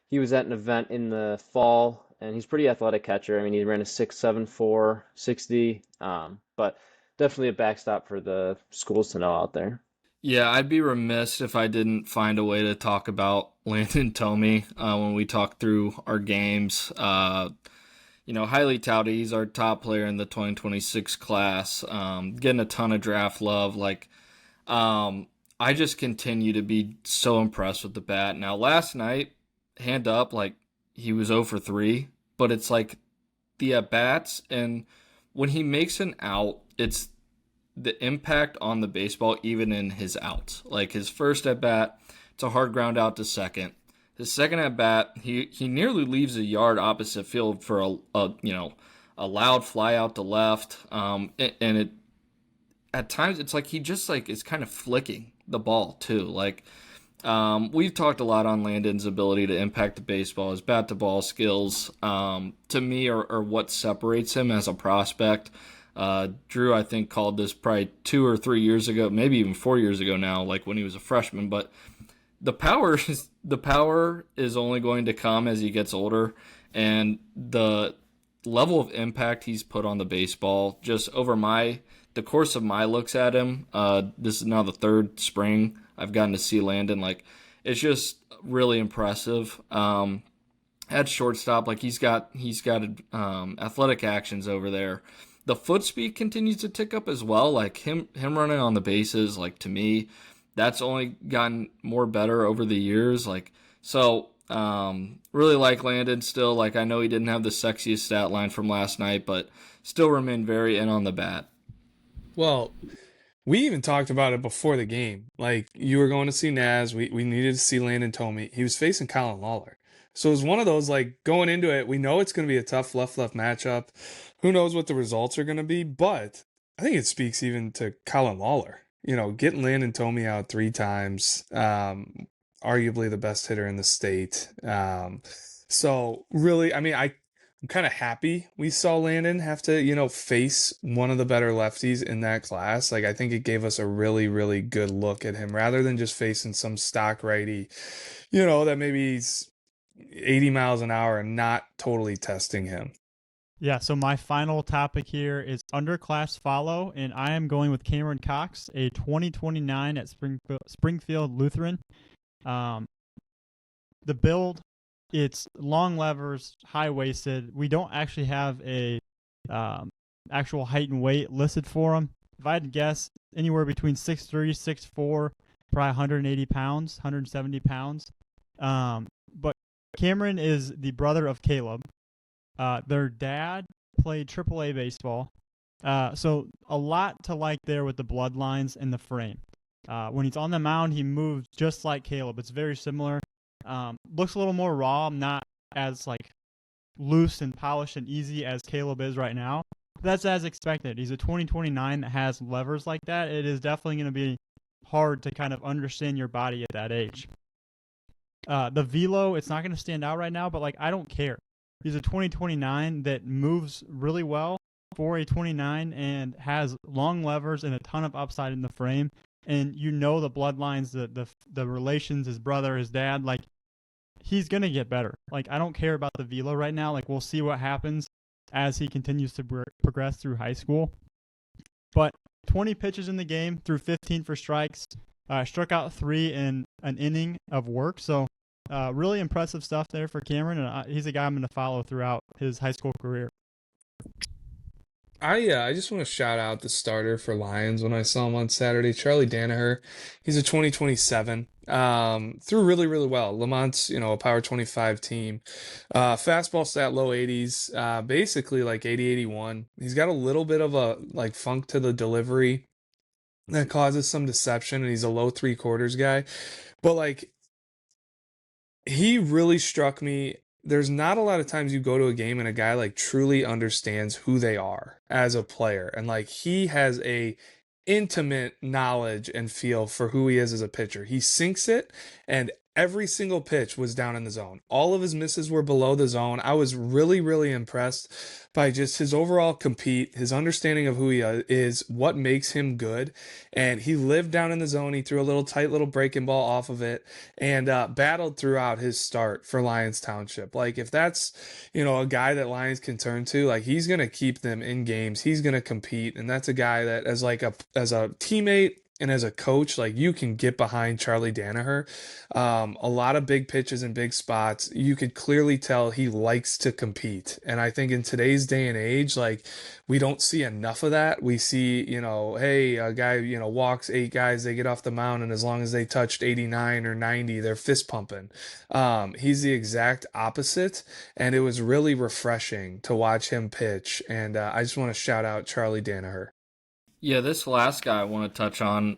He was at an event in the fall and he's pretty athletic catcher. I mean, he ran a 6.74 60, but definitely a backstop for the schools to know out there. Yeah, I'd be remiss if I didn't find a way to talk about Landon Tomey when we talk through our games. Highly touted. He's our top player in the 2026 class, getting a ton of draft love. I just continue to be so impressed with the bat. Now, last night, hand up, he was 0 for 3, but it's the at-bats, and when he makes an out, it's the impact on the baseball even in his outs. Like his first at bat, it's a hard ground out to second. His second at bat, he nearly leaves a yard opposite field for a loud fly out to left. And it at times it's he just is kind of flicking the ball too. We've talked a lot on Landon's ability to impact the baseball. His bat to ball skills, to me, are what separates him as a prospect. Drew, I think, called this probably 2 or 3 years ago, maybe even 4 years ago now, when he was a freshman. But the power is only going to come as he gets older, and the level of impact he's put on the baseball just over the course of my looks at him. This is now the third spring I've gotten to see Landon. It's just really impressive. At shortstop, he's got athletic actions over there. The foot speed continues to tick up as well. Him running on the bases, to me, that's only gotten more better over the years. Really like Landon still. I know he didn't have the sexiest stat line from last night, but still remain very in on the bat. Well, we even talked about it before the game. You were going to see Naz. We needed to see Landon Tomey. He was facing Colin Lawler. So it was one of those, going into it, we know it's going to be a tough left-left matchup. Who knows what the results are going to be, but I think it speaks even to Colin Lawler. Getting Landon Tomey out 3 times, arguably the best hitter in the state. So really, I mean, I'm kind of happy we saw Landon have to, face one of the better lefties in that class. I think it gave us a really, really good look at him rather than just facing some stock righty, that maybe he's 80 miles an hour and not totally testing him. Yeah, so my final topic here is underclass follow, and I am going with Cameron Cox, a 2029 at Springfield Lutheran. The build, it's long levers, high-waisted. We don't actually have a actual height and weight listed for him. If I had to guess, anywhere between 6'3", 6'4", probably 180 pounds, 170 pounds. But Cameron is the brother of Caleb. Their dad played AAA baseball. So a lot to like there with the bloodlines and the frame. When he's on the mound, he moves just like Caleb. It's very similar. Looks a little more raw, not as loose and polished and easy as Caleb is right now. That's as expected. He's a 2029 that has levers like that. It is definitely going to be hard to kind of understand your body at that age. The velo, it's not going to stand out right now, but I don't care. He's a 2029 that moves really well for a 29 and has long levers and a ton of upside in the frame. And the bloodlines, the relations, his brother, his dad, he's going to get better. I don't care about the velo right now. We'll see what happens as he continues to progress through high school. But 20 pitches in the game, threw 15 for strikes, struck out 3 in an inning of work. So really impressive stuff there for Cameron, and he's a guy I'm going to follow throughout his high school career. I just want to shout out the starter for Lions when I saw him on Saturday, Charlie Danaher. He's a 2027. Threw really, really well. Lamont's, a power 25 team. Fastball stat low 80s, basically 80-81. He's got a little bit of a funk to the delivery that causes some deception, and he's a low 3/4 guy. But he really struck me. There's not a lot of times you go to a game and a guy truly understands who they are as a player. And he has a intimate knowledge and feel for who he is as a pitcher. He sinks it, and every single pitch was down in the zone. All of his misses were below the zone. I was really, really impressed by just his overall compete, his understanding of who he is, what makes him good. And he lived down in the zone. He threw a little tight little breaking ball off of it and battled throughout his start for Lions Township. Like, if that's, a guy that Lions can turn to, like, he's going to keep them in games. He's going to compete. And that's a guy that as a teammate, and as a coach, like, you can get behind Charlie Danaher. A lot of big pitches and big spots. You could clearly tell he likes to compete. And I think in today's day and age, like, we don't see enough of that. We see, hey, a guy, walks 8 guys, they get off the mound, and as long as they touched 89 or 90, they're fist pumping. He's the exact opposite. And it was really refreshing to watch him pitch. And I just want to shout out Charlie Danaher. Yeah, this last guy I want to touch on,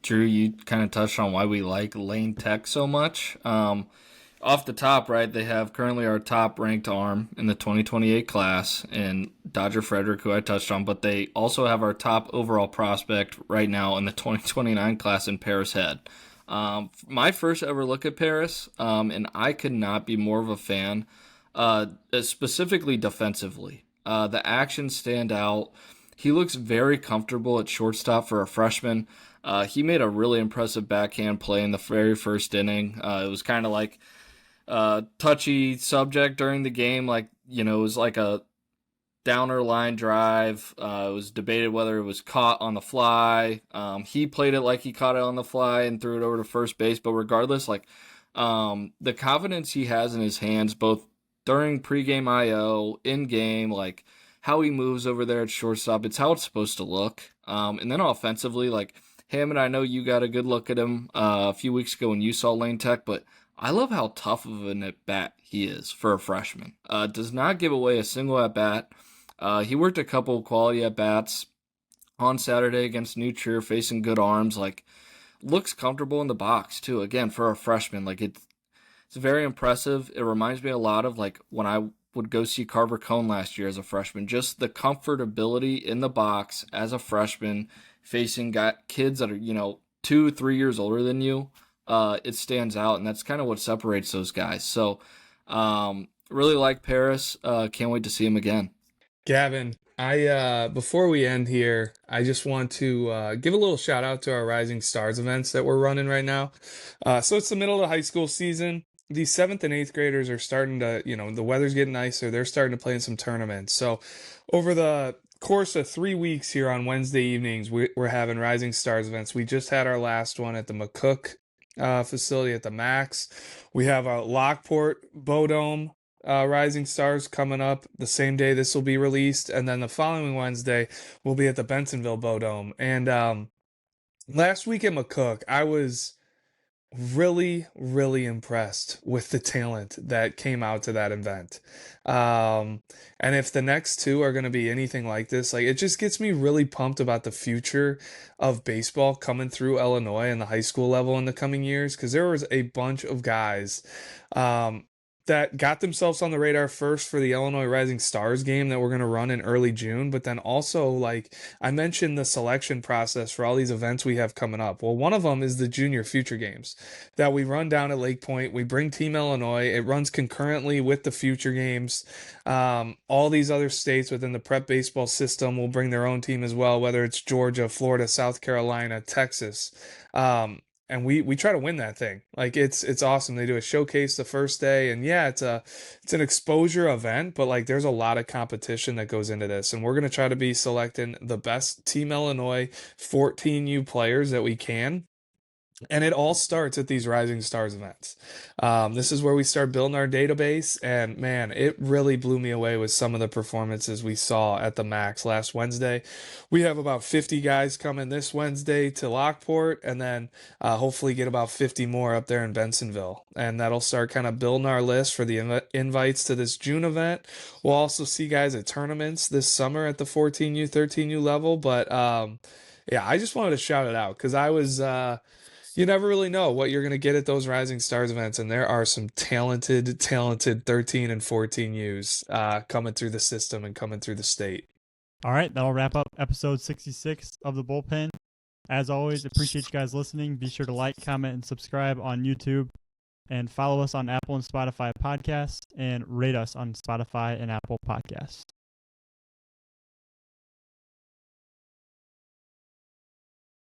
Drew, you kind of touched on why we like Lane Tech so much. Off the top, right, they have currently our top ranked arm in the 2028 class and Dodger Frederick, who I touched on, but they also have our top overall prospect right now in the 2029 class in Paris Head. My first ever look at Paris, and I could not be more of a fan, specifically defensively. The actions stand out. He looks very comfortable at shortstop for a freshman. He made a really impressive backhand play in the very first inning. It was kind of like a touchy subject during the game. It was like a downer line drive. It was debated whether it was caught on the fly. He played it like he caught it on the fly and threw it over to first base. But regardless, the confidence he has in his hands, both during pregame IO, in game, how he moves over there at shortstop, it's how it's supposed to look. And then offensively, Hammond, I know you got a good look at him a few weeks ago when you saw Lane Tech, but I love how tough of an at-bat he is for a freshman. Does not give away a single at-bat. He worked a couple of quality at-bats on Saturday against New Trier, facing good arms. Looks comfortable in the box, too. Again, for a freshman, it's very impressive. It reminds me a lot of, when I would go see Carver Cone last year as a freshman. Just the comfortability in the box as a freshman, facing kids that are 2-3 years older than you. It stands out, and that's kind of what separates those guys. So really like Paris. Can't wait to see him again. Gavin, I before we end here, I just want to give a little shout out to our Rising Stars events that we're running right now. So it's the middle of the high school season. These 7th and 8th graders are starting to, the weather's getting nicer. They're starting to play in some tournaments. So over the course of 3 weeks here on Wednesday evenings, we're having Rising Stars events. We just had our last one at the McCook facility at the Max. We have a Lockport Bodome Rising Stars coming up the same day this will be released. And then the following Wednesday, we'll be at the Bentonville Bodome. And last week at McCook, I was really, really impressed with the talent that came out to that event. And if the next two are going to be anything like this, it just gets me really pumped about the future of baseball coming through Illinois and the high school level in the coming years, because there was a bunch of guys that got themselves on the radar first for the Illinois Rising Stars game that we're going to run in early June. But then also, I mentioned the selection process for all these events we have coming up. Well, one of them is the Junior Future Games that we run down at Lake Point. We bring Team Illinois. It runs concurrently with the Future Games. All these other states within the prep baseball system will bring their own team as well, whether it's Georgia, Florida, South Carolina, Texas. And we try to win that thing. It's awesome. They do a showcase the first day, and yeah, it's an exposure event, but there's a lot of competition that goes into this, and we're gonna try to be selecting the best Team Illinois 14U players that we can. And it all starts at these Rising Stars events. This is where we start building our database. And man, it really blew me away with some of the performances we saw at the Max last Wednesday. We have about 50 guys coming this Wednesday to Lockport, and then hopefully get about 50 more up there in Bensonville. And that'll start kind of building our list for the invites to this June event. We'll also see guys at tournaments this summer at the 14U, 13U level. But yeah, I just wanted to shout it out because I was... you never really know what you're going to get at those Rising Stars events, and there are some talented 13 and 14 U's coming through the system and coming through the state. All right, that'll wrap up episode 66 of the Bullpen. As always, appreciate you guys listening. Be sure to like, comment, and subscribe on YouTube. and follow us on Apple and Spotify podcasts, and rate us on Spotify and Apple podcasts.